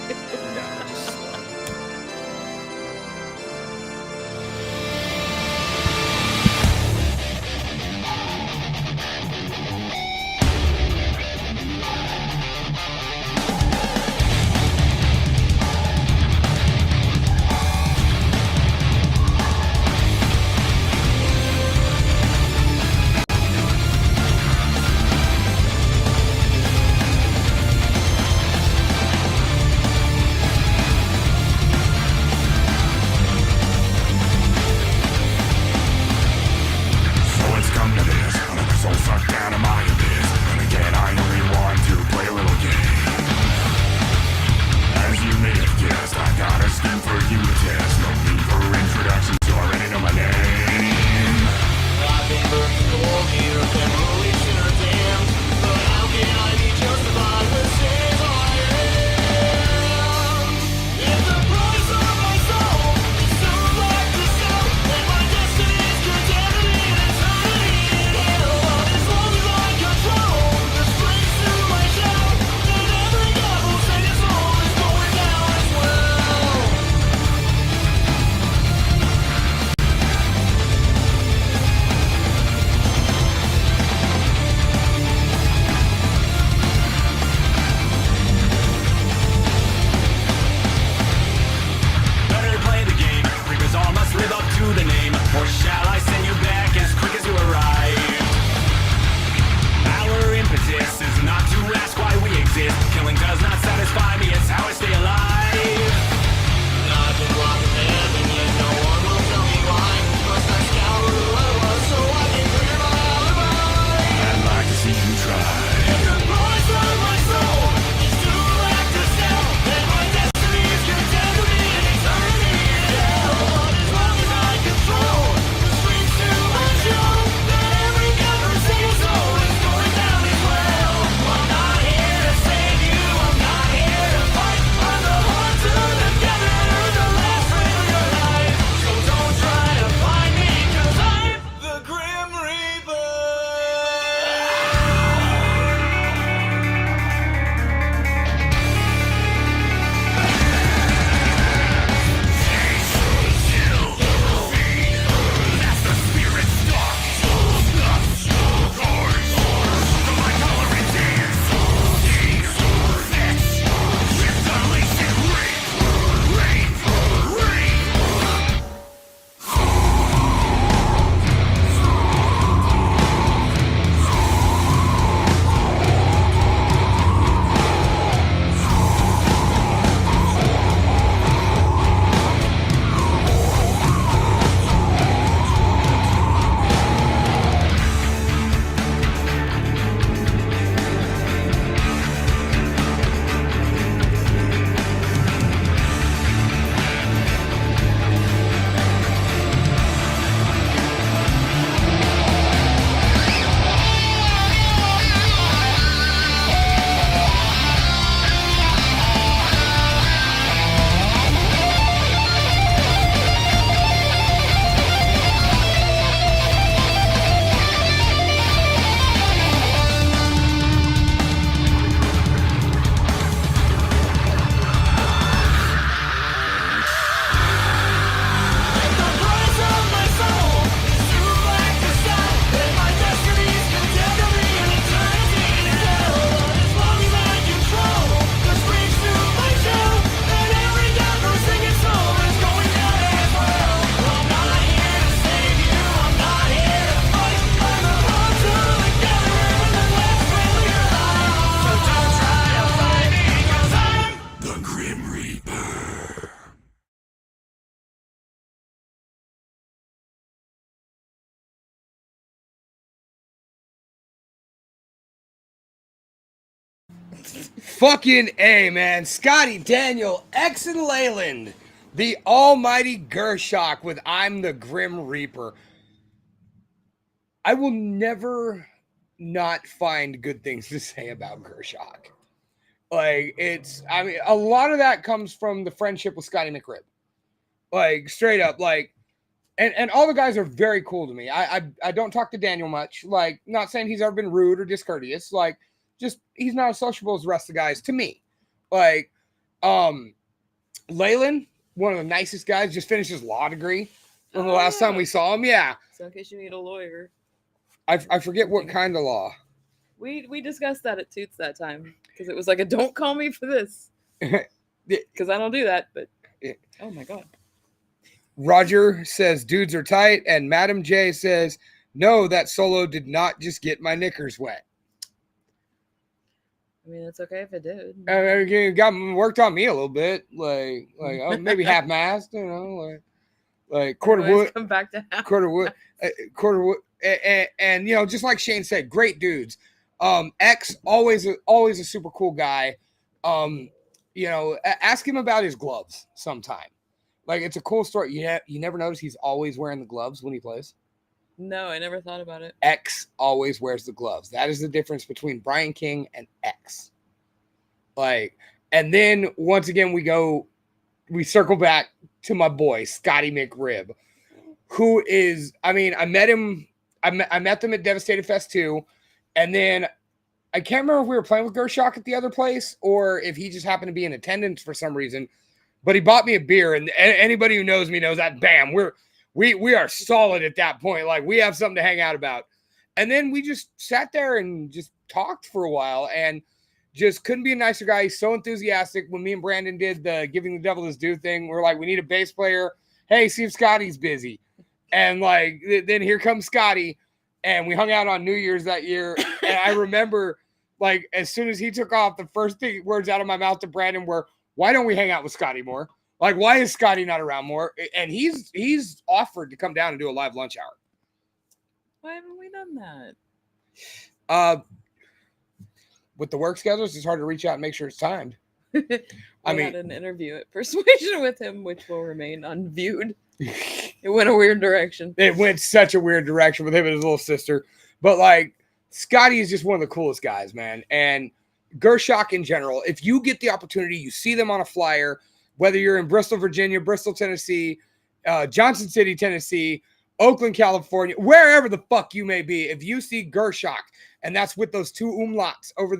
Fucking A, man. Scotty Daniel, X and Leyland The almighty Gershok with I'm the Grim Reaper. I will never not find good things to say about Gershok. Like, I mean, a lot of that comes from the friendship with Scotty McRib. Like, straight up, like, and all the guys are very cool to me. I don't talk to Daniel much. Like, not saying he's ever been rude or discourteous. Like, just he's not as sociable as the rest of the guys to me. Like, Leyland, one of the nicest guys, just finished his law degree from the last time we saw him. Yeah. So in case you need a lawyer. I forget what kind of law. We discussed that at Toots that time because it was like a don't call me for this because I don't do that. But oh my god. Roger says dudes are tight, and Madam J says no. That solo did not just get my knickers wet. I mean, it's okay if it did. It got worked on me a little bit, like maybe half mast, you know, like quarter wood. Come back to half. Quarter wood, and you know, just like Shane said, great dudes. X always a super cool guy. You know, ask him about his gloves sometime. Like, it's a cool story. Yeah, you never notice he's always wearing the gloves when he plays. No, I never thought about it. X always wears the gloves. That is the difference between Brian King and X. Like, and then once again we circle back to my boy Scotty McRib, who is, I mean, I met them at Devastated Fest 2, and then I can't remember if we were playing with Gershok at the other place or if he just happened to be in attendance for some reason. But he bought me a beer, and anybody who knows me knows that. Bam, we are solid at that point. Like, we have something to hang out about. And then we just sat there and just talked for a while, and just couldn't be a nicer guy. He's so enthusiastic. When me and Brandon did the Giving the Devil His Due thing, we're like, we need a bass player. Hey, see if Scotty's busy. And like, then here comes Scotty, and we hung out on New Year's that year. And I remember, like, as soon as he took off, the first words out of my mouth to Brandon were, why don't we hang out with Scotty more? Like, why is Scotty not around more? And he's offered to come down and do a live lunch hour. Why haven't we done that? With the work schedules, it's hard to reach out and make sure it's timed. I had an interview at Persuasion with him, which will remain unviewed. It went a weird direction. It went such a weird direction with him and his little sister. But, like, Scotty is just one of the coolest guys, man. And Gershok in general, if you get the opportunity, you see them on a flyer, whether you're in Bristol, Virginia, Bristol, Tennessee, Johnson City, Tennessee, Oakland, California, wherever the fuck you may be, if you see Gershok, and that's with those two umlauts over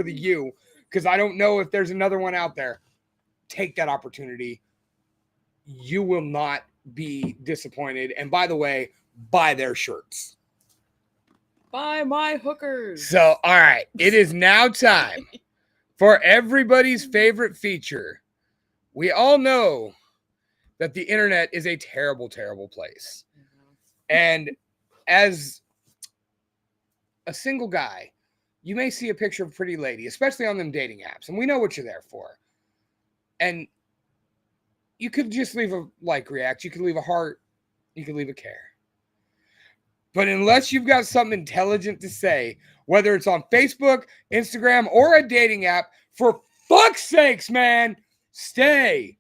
the U, because I don't know if there's another one out there, take that opportunity. You will not be disappointed. And by the way, buy their shirts. Buy my hookers. So, all right, it is now time for everybody's favorite feature. We all know that the internet is a terrible, terrible place. And as a single guy, you may see a picture of a pretty lady, especially on them dating apps, and we know what you're there for. And you could just leave a like react, you could leave a heart, you could leave a care. But unless you've got something intelligent to say, whether it's on Facebook, Instagram, or a dating app, for fuck's sakes, man, stay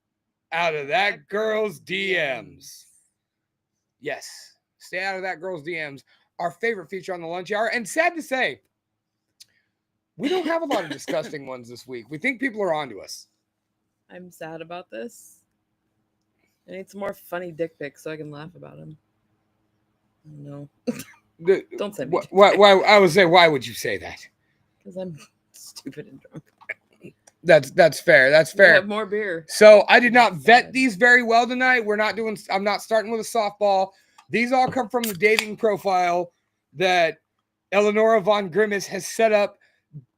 out of that girl's DMs. Yes, stay out of that girl's DMs. Our favorite feature on the lunch hour. And sad to say, we don't have a lot of disgusting ones this week. We think people are onto us. I'm sad about this. I need some more funny dick pics so I can laugh about them. No. Don't send me. Why? I would say, why would you say that? Because I'm stupid and drunk. That's fair. That's fair. Have more beer. So I did not vet these very well tonight. I'm not starting with a softball. These all come from the dating profile that Eleonora Von Grimace has set up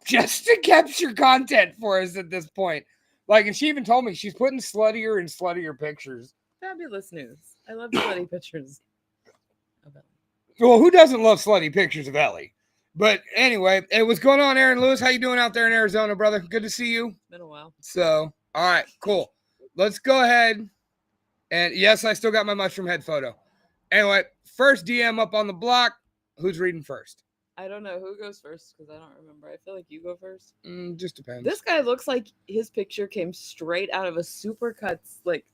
just to capture content for us at this point. Like, and she even told me she's putting sluttier and sluttier pictures. Fabulous news. I love slutty pictures of Ellie. Well, who doesn't love slutty pictures of Ellie? But anyway, hey, what's going on, Aaron Lewis? How you doing out there in Arizona, brother? Good to see you. Been a while. So, all right, cool. Let's go ahead. And yes, I still got my mushroom head photo. Anyway, first DM up on the block. Who's reading first? I don't know who goes first because I don't remember. I feel like you go first. Just depends. This guy looks like his picture came straight out of a Supercuts like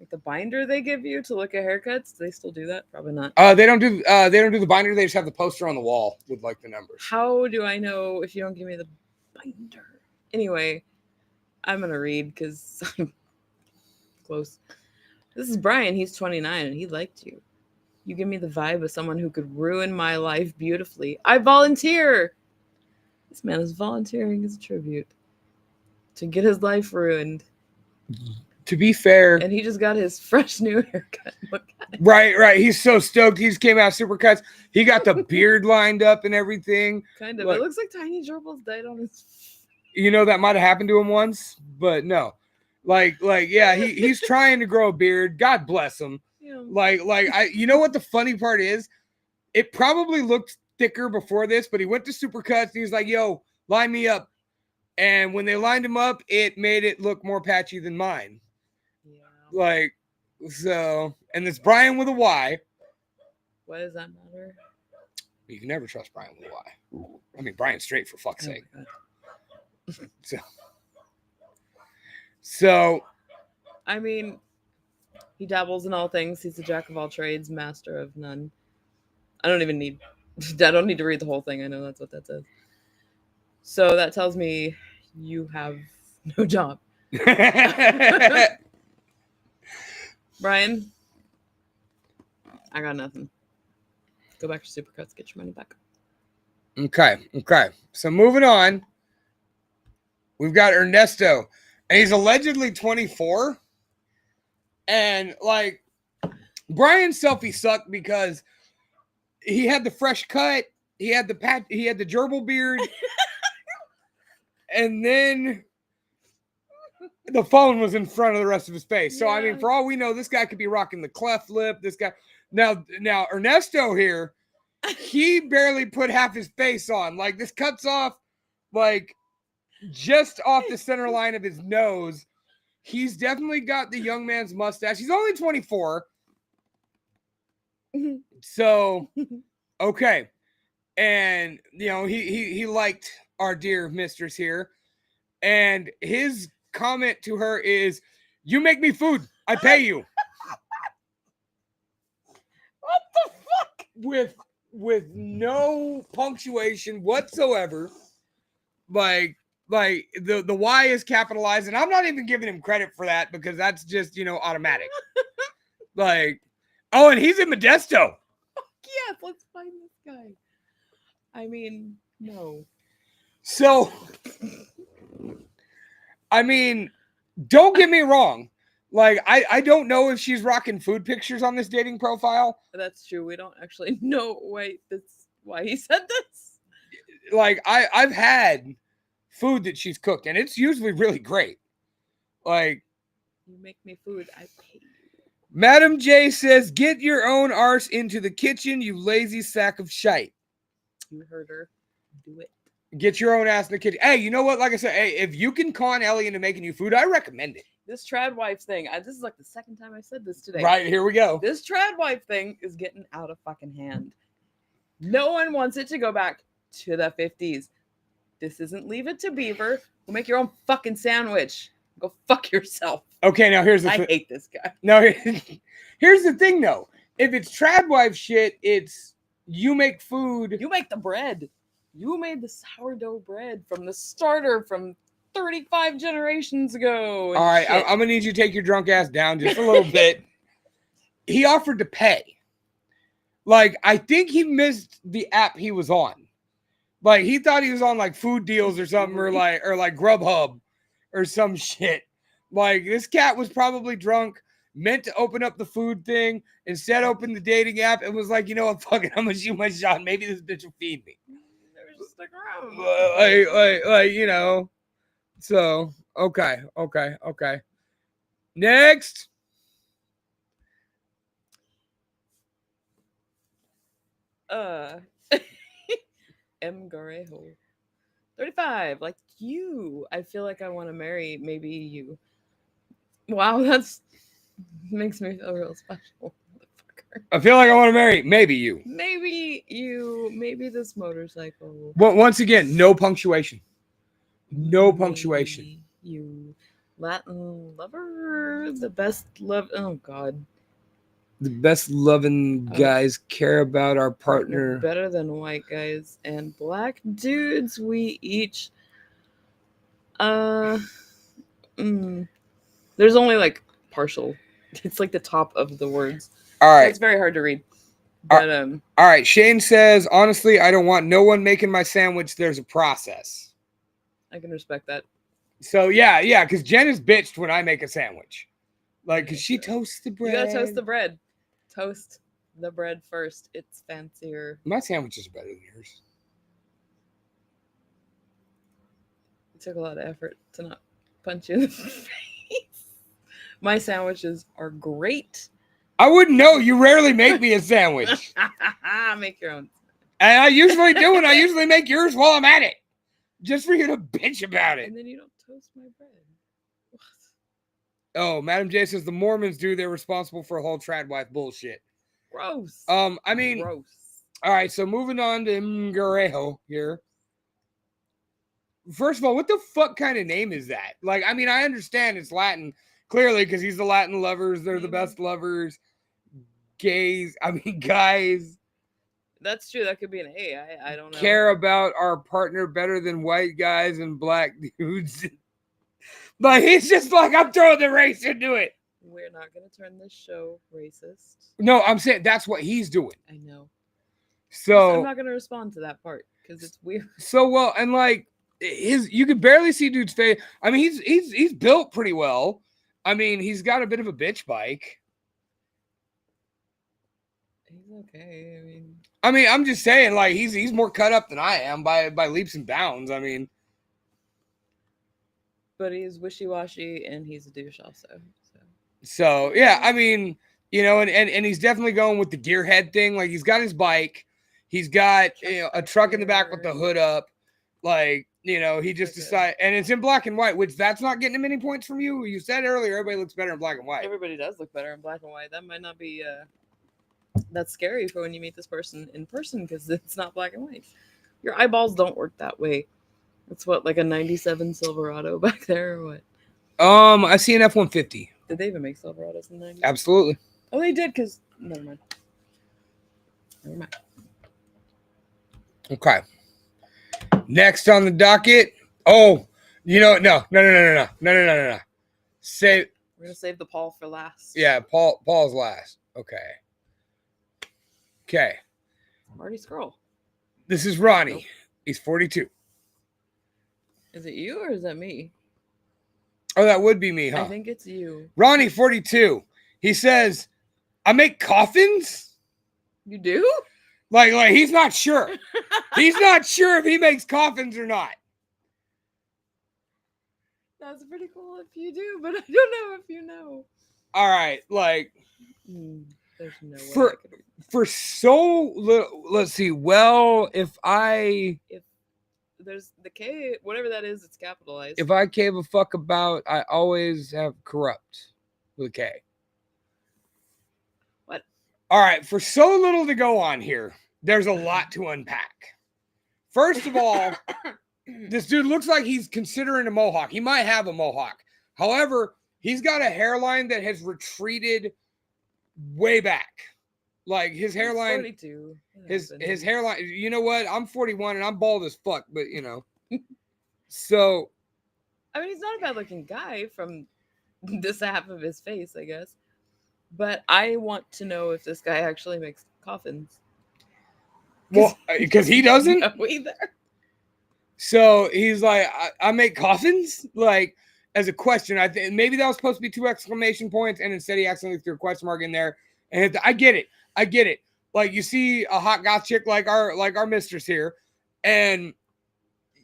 Like the binder they give you to look at haircuts. Do they still do that? Probably not. They don't do the binder. They just have the poster on the wall with like the numbers. How do I know if you don't give me the binder? Anyway, I'm gonna read because I'm close. This is Brian. He's 29 and he liked you. You give me the vibe of someone who could ruin my life beautifully. I volunteer. This man is volunteering as a tribute to get his life ruined. To be fair, And he just got his fresh new haircut. Look at it. right. He's so stoked. He just came out Supercuts. He got the beard lined up and everything. Kind of. Look. It looks like Tiny Gerbils died on his. You know, that might have happened to him once, but no. Like, yeah, he's trying to grow a beard. God bless him. Yeah. You know what the funny part is? It probably looked thicker before this, but he went to Supercuts and he's like, yo, line me up. And when they lined him up, it made it look more patchy than mine. Yeah. Like, so, and it's Brian with a Y. Why does that matter? You can never trust Brian with a Y. I mean, Brian's straight for fuck's Oh sake. my God. So, I mean, he dabbles in all things. He's a jack of all trades, master of none. I don't need to read the whole thing. I know that's what that says. So that tells me you have no job. Brian, I got nothing. Go back to Supercuts, get your money back. Okay. So moving on, we've got Ernesto, and he's allegedly 24. And like, Brian's selfie sucked because he had the fresh cut, he had the gerbil beard, and then the phone was in front of the rest of his face. So I mean, for all we know, this guy could be rocking the cleft lip. This guy now Ernesto here, he barely put half his face on. Like, this cuts off like just off the center line of his nose. He's definitely got the young man's mustache. He's only 24. So, okay. And, you know, he liked our dear mistress here. And his comment to her is, you make me food. I pay you. What the fuck? With no punctuation whatsoever. Like the Y is capitalized, and I'm not even giving him credit for that because that's just, you know, automatic. Like, oh, and he's in Modesto. Yes, let's find this guy. I mean, no. So, I mean, don't get me wrong. Like, I don't know if she's rocking food pictures on this dating profile. That's true. We don't actually know that's why he said this. Like, I've had food that she's cooked, and it's usually really great. Like, you make me food, I pay you. Madam J says, get your own arse into the kitchen, you lazy sack of shite. You heard her. Do it. Get your own ass in the kitchen. Hey, you know what? Like I said, hey, if you can con Ellie into making you food, I recommend it. This trad wife thing. This is like the second time I said this today. Right, here we go. This trad wife thing is getting out of fucking hand. No one wants it to go back to the 50s. This isn't Leave It to Beaver. Go make your own fucking sandwich. Go fuck yourself. Okay, now here's the I hate this guy. No, here's the thing, though. If it's trad wife shit, it's you make food. You make the bread. You made the sourdough bread from the starter from 35 generations ago. All right, I'm going to need you to take your drunk ass down just a little bit. He offered to pay. Like, I think he missed the app he was on. Like, he thought he was on, like, Food Deals or something, or like Grubhub or some shit. Like, this cat was probably drunk, meant to open up the food thing, instead opened the dating app and was like, you know what, fuck it, I'm going to shoot my shot. Maybe this bitch will feed me. Just stick around. Like, you know. So, okay. Next. M. Garejo. 35. Like you. I feel like I want to marry maybe you. Wow, that's makes me feel real special. I feel like I want to marry maybe you. Maybe you. Maybe this motorcycle. Well, once again, no punctuation. No punctuation. You. Latin lover, the best love. Oh God, The best loving guys care about our partner. better than white guys and black dudes. We each. There's only like partial. It's like the top of the words. All So right. it's very hard to read. But All right. Shane says, honestly, I don't want no one making my sandwich. There's a process. I can respect that. So yeah, because Jen is bitched when I make a sandwich. Like, cause she toasts the bread. You gotta toast the bread. Toast the bread first. It's fancier. My sandwiches are better than yours. It took a lot of effort to not punch you in the face. My sandwiches are great. I wouldn't know. You rarely make me a sandwich. Make your own. And I usually do, and I usually make yours while I'm at it. Just for you to bitch about it. And then you don't toast my bread. What? Oh, Madam J says the Mormons do. They're responsible for a whole trad wife bullshit. Gross. I mean, gross. All right, so moving on to Mgarejo here. First of all, what the fuck kind of name is that? Like, I mean, I understand it's Latin, clearly, because he's the Latin lovers. They're the best lovers. Gays, I mean, guys. That's true. That could be an A. I don't know. Care about our partner better than white guys and black dudes. But he's just like, I'm throwing the race into it. We're not going to turn this show racist. No, I'm saying that's what he's doing. I know. So I'm not going to respond to that part because it's weird. So well, and like you could barely see dude's face. I mean, he's built pretty well. I mean, he's got a bit of a bitch bike. He's okay. I mean, I'm just saying, like he's more cut up than I am by leaps and bounds. I mean, but he's wishy-washy and he's a douche also. So yeah, I mean, you know, and he's definitely going with the gearhead thing. Like he's got his bike, he's got a truck in the back with the hood up. Like, you know, he just decided, and it's in black and white, which that's not getting him any points from you. You said earlier everybody looks better in black and white. Everybody does look better in black and white. That might not be that's scary for when you meet this person in person because it's not black and white. Your eyeballs don't work that way. It's what, like a 97 Silverado back there or what? I see an F-150. Did they even make Silverados in the 90s? Absolutely. Oh, they did, because never mind. Okay. Next on the docket. Oh, you know, no. Save. We're gonna save the Paul for last. Yeah, Paul's last. Okay. Marty Skrull. This is Ronnie. Nope. He's 42. Is it you or is that me? Oh, that would be me, huh? I think it's you. Ronnie, 42. He says, I make coffins? You do? Like he's not sure. He's not sure if he makes coffins or not. That's pretty cool if you do, but I don't know if you know. All right, like there's no way for so little. Let's see. Well, if there's the K, whatever that is, it's capitalized. If I gave a fuck about, I always have corrupt with a K. What? All right, for so little to go on here, there's a lot to unpack. First of all, this dude looks like he's considering a mohawk. He might have a mohawk. However, he's got a hairline that has retreated way back. Like his hairline, 42. his hairline. You know what? I'm 41 and I'm bald as fuck, but you know. So, I mean, he's not a bad-looking guy from this half of his face, I guess. But I want to know if this guy actually makes coffins. Well, because he doesn't. No, either. So he's like, I make coffins? Like, as a question. I think maybe that was supposed to be 2 exclamation points, and instead he accidentally threw a question mark in there. And I get it. Like, you see a hot goth chick like our mistress here, and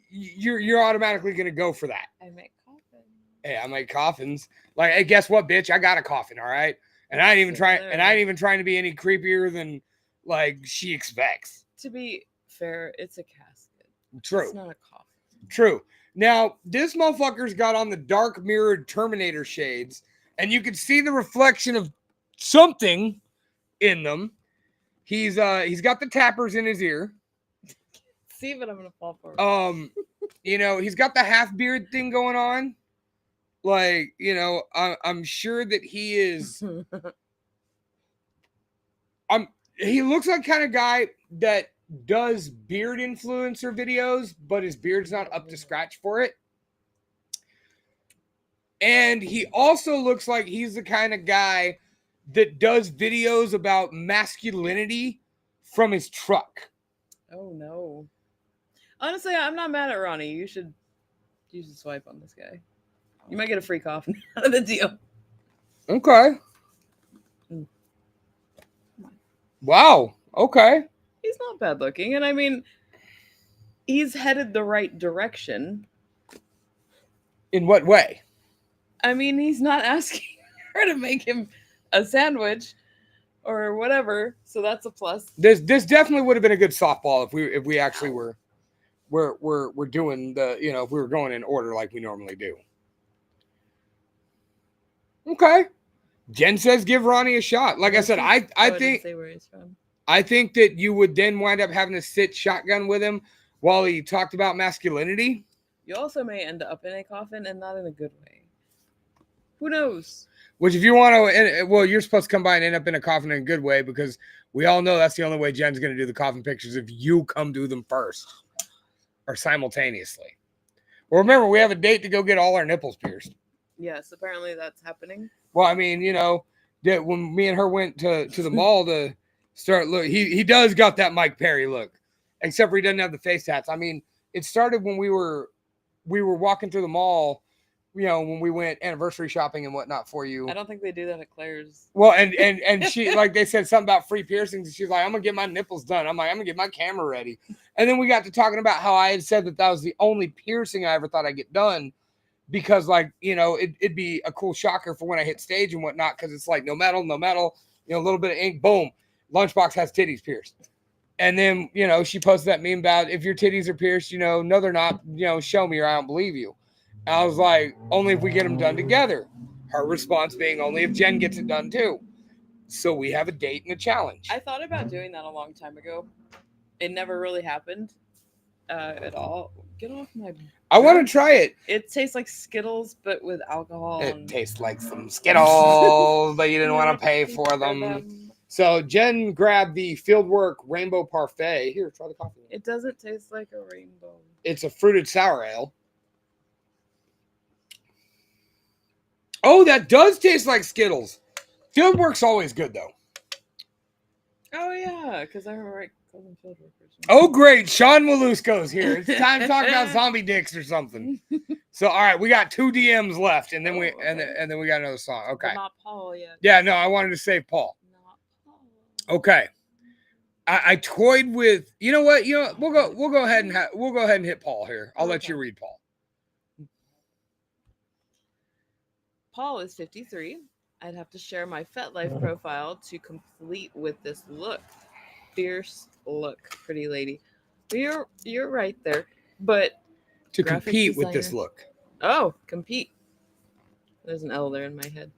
you're automatically gonna go for that. I make coffins. Hey, I make coffins. Like, hey, guess what, bitch? I got a coffin, all right? And I ain't even trying to be any creepier than like she expects. To be fair, it's a casket. True. It's not a coffin. True. Now, this motherfucker's got on the dark mirrored Terminator shades, and you can see the reflection of something in them. He's got the tappers in his ear. See, but I'm gonna fall for it. You know, he's got the half beard thing going on. Like, I'm sure that he is. He looks like kind of guy that does beard influencer videos, but his beard's not up to scratch for it. And he also looks like he's the kind of guy that does videos about masculinity from his truck. Oh no. Honestly, I'm not mad at Ronnie. You should swipe on this guy. You might get a free coffee out of the deal. Okay. Wow. Okay. He's not bad looking, and I mean, he's headed the right direction. In what way? I mean, he's not asking her to make him a sandwich or whatever, so that's a plus. This definitely would have been a good softball if we actually were doing the, if we were going in order like we normally do. Okay. Jen says give Ronnie a shot. Like I said, I think say where he's from. I think that you would then wind up having to sit shotgun with him while he talked about masculinity. You also may end up in a coffin, and not in a good way. Who knows? Which, if you want to, well, you're supposed to come by and end up in a coffin in a good way, because we all know that's the only way Jen's going to do the coffin pictures, if you come do them first or simultaneously. Well, remember, we have a date to go get all our nipples pierced. Yes, apparently that's happening. Well, I mean, that when me and her went to the mall to start look, he does got that Mike Perry look, except for he doesn't have the face tats. I mean, it started when we were walking through the mall, when we went anniversary shopping and whatnot for you. I don't think they do that at Claire's. Well, and she, like, they said something about free piercings, and she's like, I'm gonna get my nipples done. I'm like, I'm gonna get my camera ready. And then we got to talking about how I had said that was the only piercing I ever thought I'd get done, because, like, it'd be a cool shocker for when I hit stage and whatnot, because it's like no metal, a little bit of ink, boom, Lunchbox has titties pierced. And then, she posted that meme about, if your titties are pierced, no, they're not, show me or I don't believe you. And I was like, only if we get them done together. Her response being, only if Jen gets it done too. So we have a date and a challenge. I thought about doing that a long time ago. It never really happened at all. Get off my... I want to try it. It tastes like Skittles, but with alcohol. It tastes like some Skittles, but you didn't want to pay for them. So Jen grabbed the Fieldwork Rainbow Parfait. Here, try the coffee. It doesn't taste like a rainbow. It's a fruited sour ale. Oh, that does taste like Skittles. Fieldwork's always good, though. Oh, yeah, because I remember I called them Fieldworkers. Oh, great. Sean Malusco's here. It's time to talk about zombie dicks or something. So, all right, we got 2 DMs left, and then and then we got another song. Okay. But not Paul yet. Yeah, no, I wanted to save Paul. Not Paul. Okay. I toyed with, you know what? We'll go ahead and hit Paul here. I'll let you read Paul. Paul is 53. I'd have to share my FetLife profile to complete with this look. Fierce look, pretty lady. You're right there. But to compete with this look. Oh, compete. There's an L there in my head.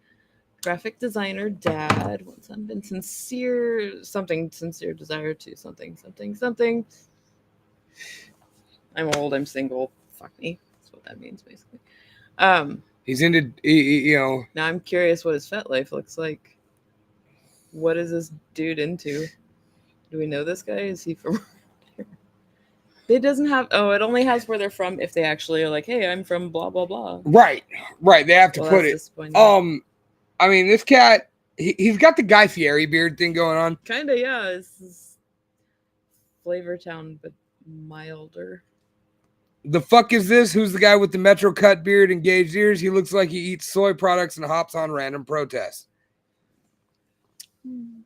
Graphic designer, dad. What's been sincere desire to something. I'm old, I'm single. Fuck me. That's what that means, basically. He's into, Now I'm curious what his FetLife looks like. What is this dude into? Do we know this guy? Is he from here? It doesn't have, it only has where they're from if they actually are like, hey, I'm from blah, blah, blah. Right. They have to put it. I mean, this cat, he's got the Guy Fieri beard thing going on. Kind of, yeah. It's Flavortown, but milder. The fuck is this? Who's the guy with the Metro cut beard and gauged ears? He looks like he eats soy products and hops on random protests.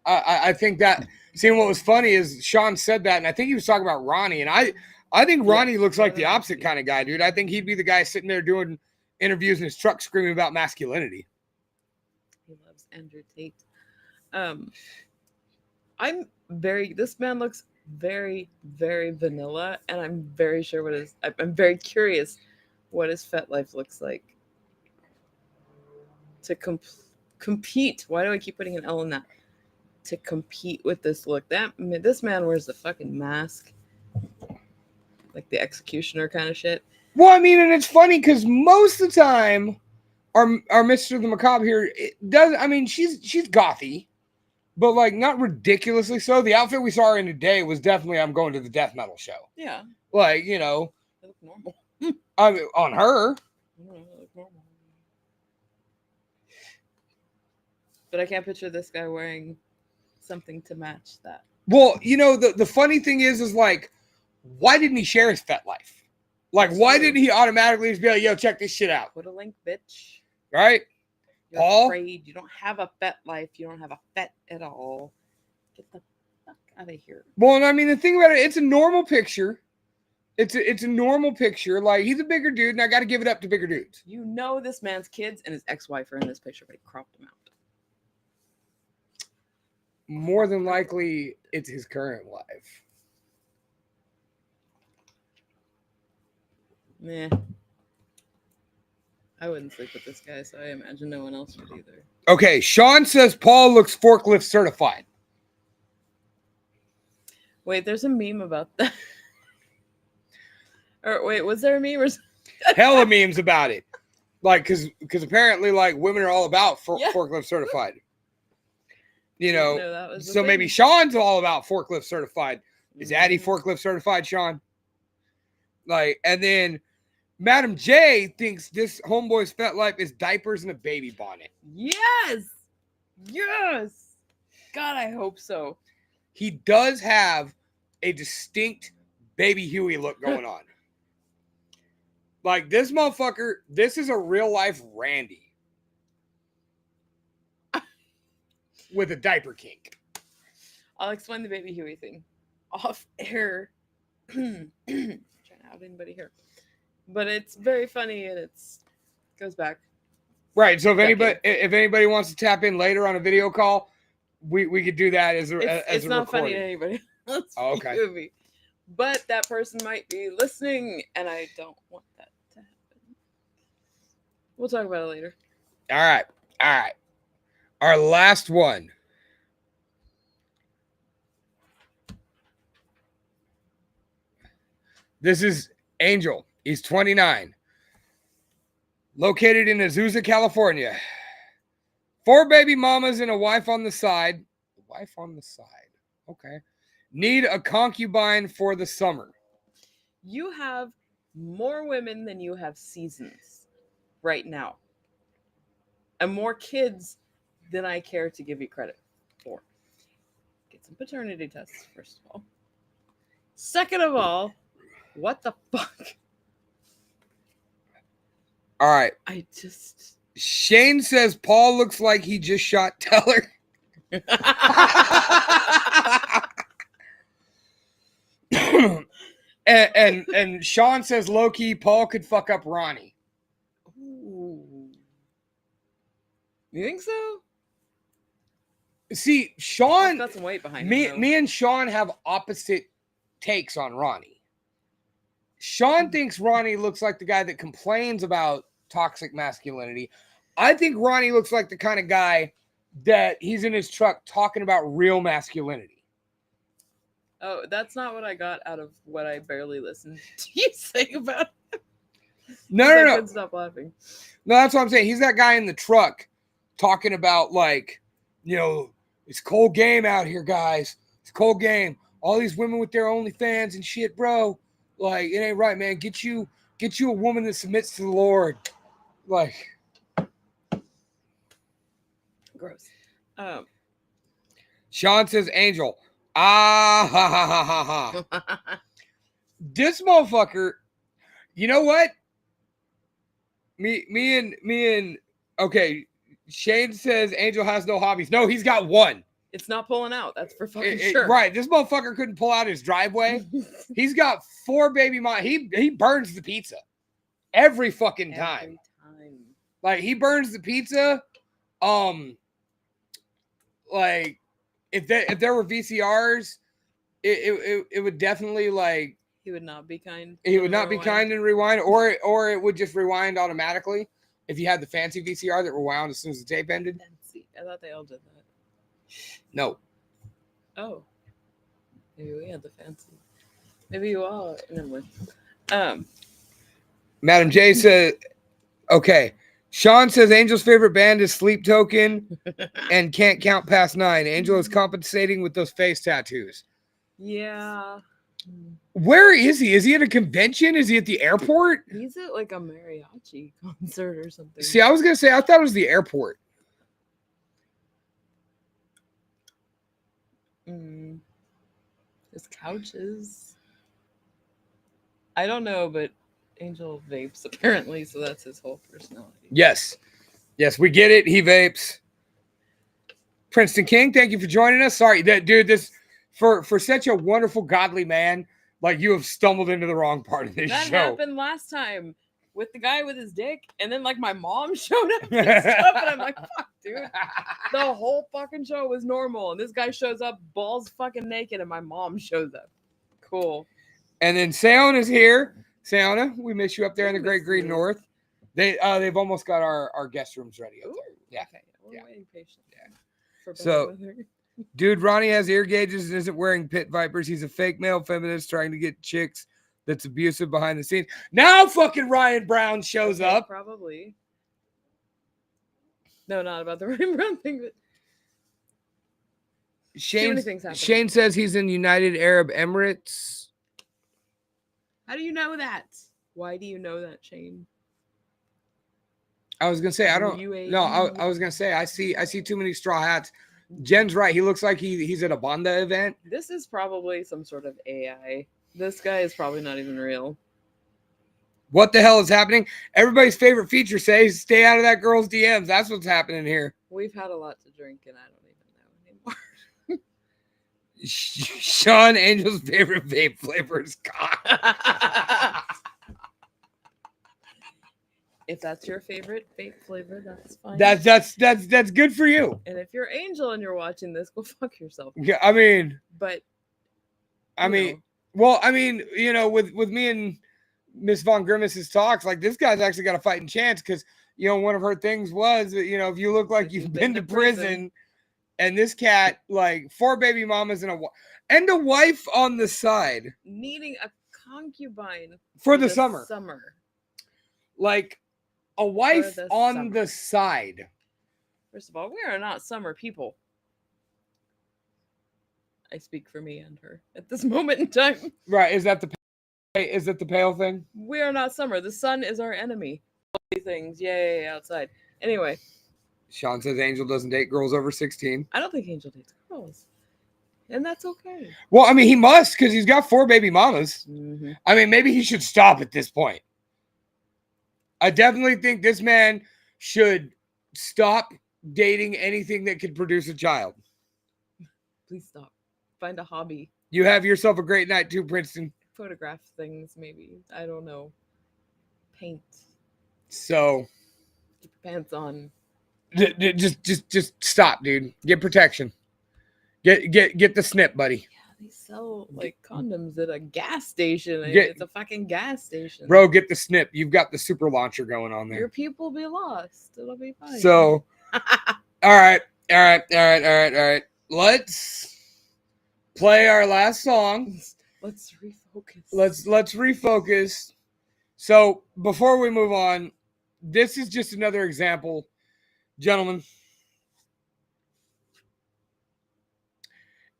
I think that, seeing what was funny is Sean said that, and I think he was talking about Ronnie, and I think Ronnie looks like the opposite kind of guy, dude. I think he'd be the guy sitting there doing interviews in his truck screaming about masculinity. He loves Andrew Tate. This man looks very, very vanilla, and I'm very sure I'm very curious what his FetLife looks like to compete. Why do I keep putting an L in that? To compete with this look. This man wears the fucking mask, like the executioner kind of shit. Well, I mean, and it's funny because most of the time our Mister the Macabre here does. I mean, she's gothy, but like not ridiculously so. The outfit we saw her in today was definitely I'm going to the death metal show. Yeah. Like, you know, They look normal. I mean, on her. They look normal. But I can't picture this guy wearing something to match that. Well, you know, the funny thing is like, why didn't he share his FetLife? Like, That's why true. didn't he automatically just be like, yo, check this shit out? Put a link, bitch. Right? You're Paul? afraid. You don't have a fet life. You don't have a fet at all. Get the fuck out of here. Well, I mean, the thing about it, it's a normal picture. It's a normal picture. Like, he's a bigger dude, and I got to give it up to bigger dudes. You know this man's kids and his ex-wife are in this picture, but he cropped them out. More than likely, it's his current wife. Meh. I wouldn't sleep with this guy, so I imagine no one else would either. Okay, Sean says Paul looks forklift certified. Wait, there's a meme about that. Or wait, was there a meme or Hella memes about it. Like, because apparently, like, women are all about Yeah. forklift certified. You know, No, that was the so maybe thing. Sean's all about forklift certified. Is Addie Mhm. forklift certified, Sean? Like, and then Madam J thinks this homeboy's FetLife is diapers and a baby bonnet. Yes! Yes! God, I hope so. He does have a distinct baby Huey look going on. Like, this motherfucker, this is a real life Randy with a diaper kink. I'll explain the baby Huey thing off air. Trying to out anybody here, but it's very funny and it's goes back. Right. So if Decade. anybody wants to tap in later on a video call, we could do that as a It's a not recording. funny to anybody else. Oh, okay. Movie. But that person might be listening, and I don't want that to happen. We'll talk about it later. All right. Our last one. This is Angel. He's 29. Located in Azusa, California. 4 baby mamas and a wife on the side. Wife on the side. Okay. Need a concubine for the summer. You have more women than you have seasons right now, and more kids than I care to give you credit for. Get some paternity tests, first of all. Second of all, what the fuck? All right. I just. Shane says Paul looks like he just shot Teller. and Sean says low key Paul could fuck up Ronnie. Ooh. You think so? See, Paul's Sean, got some weight behind me him, though. me and Sean have opposite takes on Ronnie. Sean thinks Ronnie looks like the guy that complains about toxic masculinity. I think Ronnie looks like the kind of guy that he's in his truck talking about real masculinity. Oh, that's not what I got out of what I barely listened to you say about him. No, I no, no. couldn't stop laughing. No, that's what I'm saying. He's that guy in the truck talking about, like, you know, it's cold game out here, guys. It's cold game. All these women with their OnlyFans and shit, bro. Like, it ain't right, man. Get you a woman that submits to the Lord. Like, Gross. Sean says, Angel. Ah, ha, ha, ha, ha, ha. This motherfucker, you know what? Me and okay, Shane says Angel has no hobbies. No, he's got one. It's not pulling out. That's for fucking sure. Right. This motherfucker couldn't pull out his driveway. He's got 4 baby mom. He burns the pizza every fucking time. Every time. Like, he burns the pizza. Like, if there were VCRs, it would definitely, like, He would not be kind. he would not be kind and rewind, or it would just rewind automatically if you had the fancy VCR that rewound as soon as the tape ended. Fancy. I thought they all did that. No. Oh. Maybe we had the fancy. Maybe you all. Never mind. Madam J said, okay, Sean says Angel's favorite band is Sleep Token and Can't Count Past 9. Angel is compensating with those face tattoos. Yeah. Where is he? Is he at a convention? Is he at the airport? He's at like a mariachi concert or something. See, I was going to say, I thought it was the airport. His couches. I don't know, but Angel vapes apparently, so that's his whole personality. Yes. Yes, we get it. He vapes. Princeton King, thank you for joining us. Sorry, dude, this for such a wonderful, godly man, like you have stumbled into the wrong part of this That show. happened last time with the guy with his dick, and then like my mom showed up and stuff, and I'm like, fuck, dude. The whole fucking show was normal, and this guy shows up balls fucking naked, and my mom shows up. Cool. And then Seon is here. Seona, we miss you up there in the We Great miss Green you. North. They've almost got our guest rooms ready up Ooh, there. Yeah. Okay. We're Yeah. waiting patiently. Yeah. For So- better weather. Dude, Ronnie has ear gauges and isn't wearing pit vipers. He's a fake male feminist trying to get chicks that's abusive behind the scenes. Now fucking Ryan Brown shows Okay, up. Probably. No, not about the Ryan Brown thing, but Shane, many things happening. Shane says he's in United Arab Emirates. how do you know that? Why do you know that, Shane? I was gonna say I don't. UAE. No, I was gonna say I see too many straw hats. Jen's right. He looks like he's at a Banda event. This is probably some sort of AI. This guy is probably not even real. What the hell is happening? Everybody's favorite feature says stay out of that girl's DMs. That's what's happening here. We've had a lot to drink, and I don't even know anymore. Sean Angel's favorite vape flavor is cock. If that's your favorite vape flavor, that's fine. That's good for you. and if you're Angel and you're watching this, go fuck yourself. Yeah, I mean, But I you mean, know, well, I mean, you know, with me and Miss Von Grimace's talks, like this guy's actually got a fighting chance because you know one of her things was that, you know, if you look like If you've been to prison, and this cat like 4 baby mamas and a wife on the side needing a concubine for the summer, like a wife the on summer. the side. First of all, we are not summer people. I speak for me and her at this moment in time. Right? Is that the pale thing? We are not summer. The sun is our enemy. Things, yay, outside. Anyway, Sean says Angel doesn't date girls over 16. I don't think Angel dates girls, and that's okay. Well, I mean, he must because he's got 4 baby mamas. Mm-hmm. I mean, maybe he should stop at this point. I definitely think this man should stop dating anything that could produce a child. Please stop. Find a hobby. You have yourself a great night too, Princeton. Photograph things, maybe. I don't know. Paint. So Keep your pants on. just stop, dude. Get protection. Get the snip, buddy. Yeah, they sell like condoms at a gas station. Get- It's a fucking gas station. Bro, get the snip. You've got the super launcher going on Your there. people will be lost. It'll be fine. So all right. Let's play our last song. let's refocus. Let's refocus. So before we move on, this is just another example, gentlemen.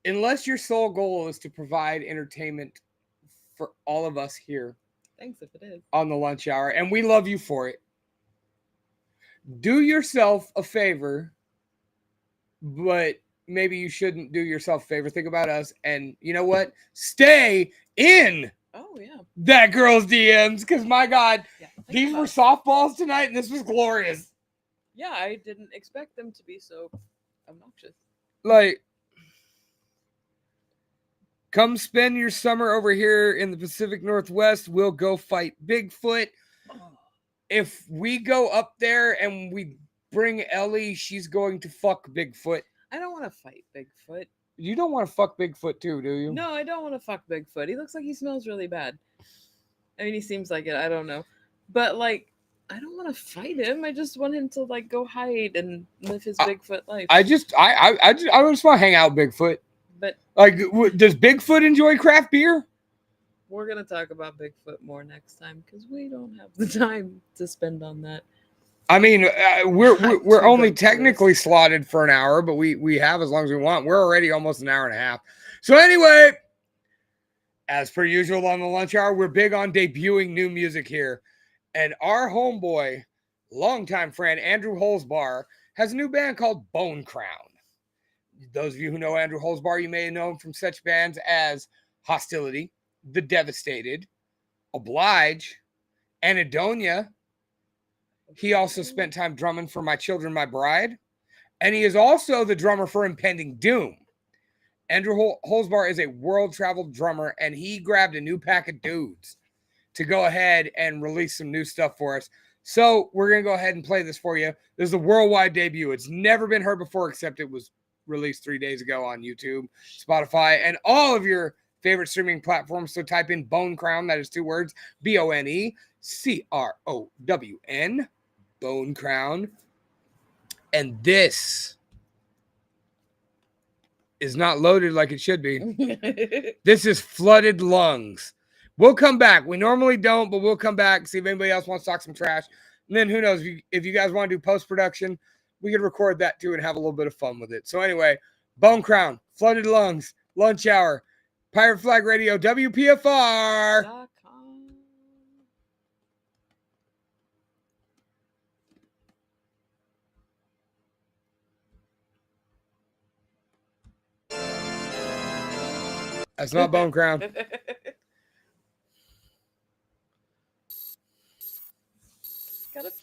Unless your sole goal is to provide entertainment for all of us here Thanks if it is. on the lunch hour, and we love you for it, do yourself a favor, but maybe you shouldn't do yourself a favor. Think about us, and you know what? Stay in Oh yeah. that girl's DMs, because my God, Yeah. think these were about- softballs tonight, and this was glorious. Yeah, I didn't expect them to be so obnoxious. Like, come spend your summer over here in the Pacific Northwest. We'll go fight Bigfoot. If we go up there and we bring Ellie, she's going to fuck Bigfoot. I don't want to fight Bigfoot. You don't want to fuck Bigfoot too, do you? No, I don't want to fuck Bigfoot. He looks like he smells really bad. I mean, he seems like it. I don't know. But, like, I don't want to fight him. I just want him to, like, go hide and live his Bigfoot life. I just want to hang out with Bigfoot. But Like, does Bigfoot enjoy craft beer? we're going to talk about Bigfoot more next time because we don't have the time to spend on that. I mean, we're To only go technically slotted for an hour, but we have as long as we want. We're already almost an hour and a half. So anyway, as per usual on the lunch hour, we're big on debuting new music here. And our homeboy, longtime friend Andrew Holzbar, has a new band called Bone Crown. Those of you who know Andrew Holzbar, you may know him from such bands as Hostility, The Devastated, Oblige, Anadonia. He also spent time drumming for My Children, My Bride. And he is also the drummer for Impending Doom. Andrew Holzbar is a world-traveled drummer, and he grabbed a new pack of dudes to go ahead and release some new stuff for us. So we're going to go ahead and play this for you. This is a worldwide debut. It's never been heard before, except it was released 3 days ago on YouTube, Spotify, and all of your favorite streaming platforms. So type in Bone Crown. That is 2 words, BONECROWN, Bone Crown. And this is not loaded like it should be. This is Flooded Lungs. We'll come back. We normally don't, but we'll come back, see if anybody else wants to talk some trash. And then who knows, if you guys want to do post-production, we could record that too and have a little bit of fun with it. So anyway, Bone Crown, Flooded Lungs, Lunch Hour, Pirate Flag Radio, WPFR. That's not Bone Crown. Got it.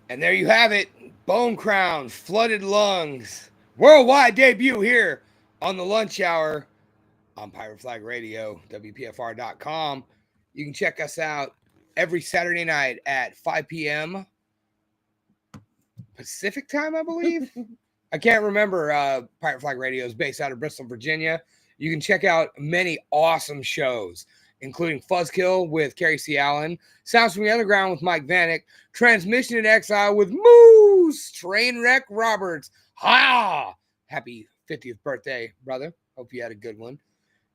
And there you have it. Bone Crown, Flooded Lungs. Worldwide debut here on the Lunch Hour on Pirate Flag Radio, WPFR.com. You can check us out every Saturday night at 5 p.m. Pacific time, I believe. I can't remember. Pirate Flag Radio is based out of Bristol, Virginia. You can check out many awesome shows, including Fuzzkill with Carrie C. Allen, Sounds from the Underground with Mike Vanek, Transmission in Exile with Moose, Trainwreck Roberts. Ha! Happy 50th birthday, brother. Hope you had a good one.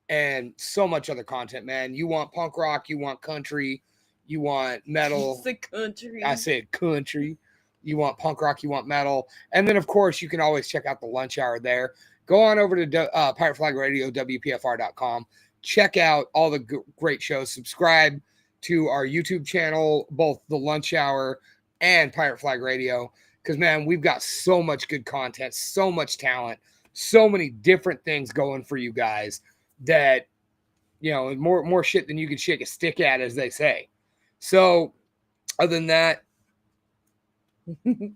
And so much other content, man. You want punk rock, you want country, you want metal. It's the country. I said country. You want punk rock, you want metal. And then, of course, you can always check out the Lunch Hour there. Go on over to Pirate Flag Radio, WPFR.com. Check out all the great shows. Subscribe to our YouTube channel, both the Lunch Hour and Pirate Flag Radio. Because, man, we've got so much good content, so much talent, so many different things going for you guys that, you know, more shit than you can shake a stick at, as they say. So, other than that,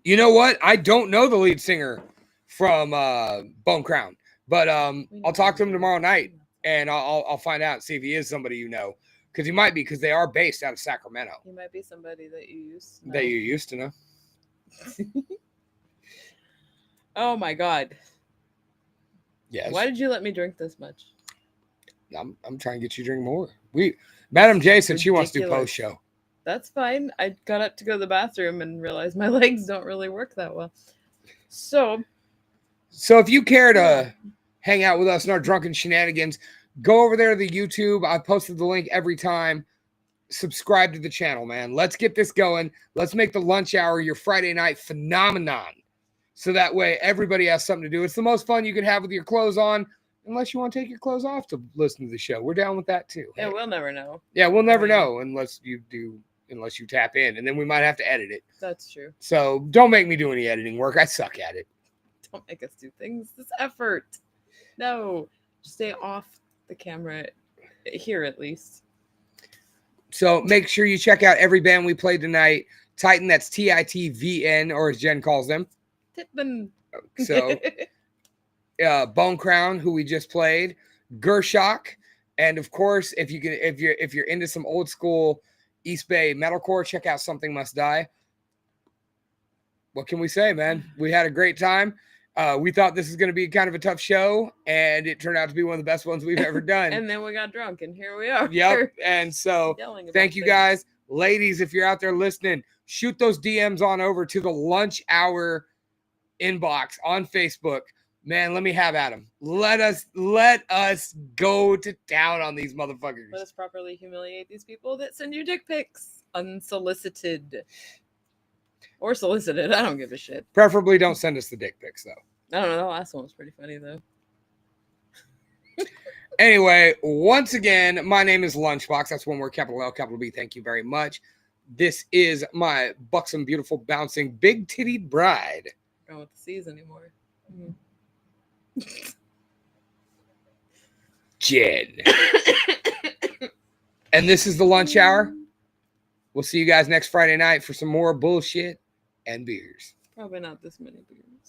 you know what? I don't know the lead singer from Bone Crown, but I'll talk to him tomorrow night, and I'll find out, see if he is somebody you know, because he might be, because they are based out of Sacramento. He might be somebody that you used to know. That you used to know. Oh my God! Yes. Why did you let me drink this much? I'm trying to get you to drink more. Madam J said she wants to do Ridiculous. post show. That's fine. I got up to go to the bathroom and realized my legs don't really work that well. So if you care to hang out with us in our drunken shenanigans, go over there to the YouTube. I posted the link every time. Subscribe to the channel, man. Let's get this going. Let's make the Lunch Hour your Friday night phenomenon. So that way everybody has something to do. It's the most fun you can have with your clothes on, unless you want to take your clothes off to listen to the show. We're down with that too. yeah, we'll never know. Yeah, we'll never know unless you tap in, and then we might have to edit it. That's true. So don't make me do any editing work. I suck at it. Don't make us do things. This effort. No, stay off the camera here at least. So make sure you check out every band we played tonight. Titan, that's TITVN, or as Jen calls them. Titman. So Bone Crown, who we just played, Gershok, and of course, if you're into some old school East Bay metalcore, check out Something Must Die. What can we say, man? We had a great time. We thought this was going to be kind of a tough show, and it turned out to be one of the best ones we've ever done. And then we got drunk, and here we are. Yep. And so thank you guys. Ladies, if you're out there listening, shoot those DMs on over to the Lunch Hour inbox on Facebook. Man, let me have at them. Let us go to town on these motherfuckers. Let us properly humiliate these people that send you dick pics unsolicited. Or solicited. I don't give a shit. Preferably don't send us the dick pics, though. I don't know. The last one was pretty funny, though. Anyway, once again, my name is Lunchbox. That's one word, capital L, capital B. Thank you very much. This is my buxom, beautiful, bouncing, big-tittied bride. I don't want to see anymore. Jen. And this is the Lunch Hour. We'll see you guys next Friday night for some more bullshit and beers. Probably not this many beers.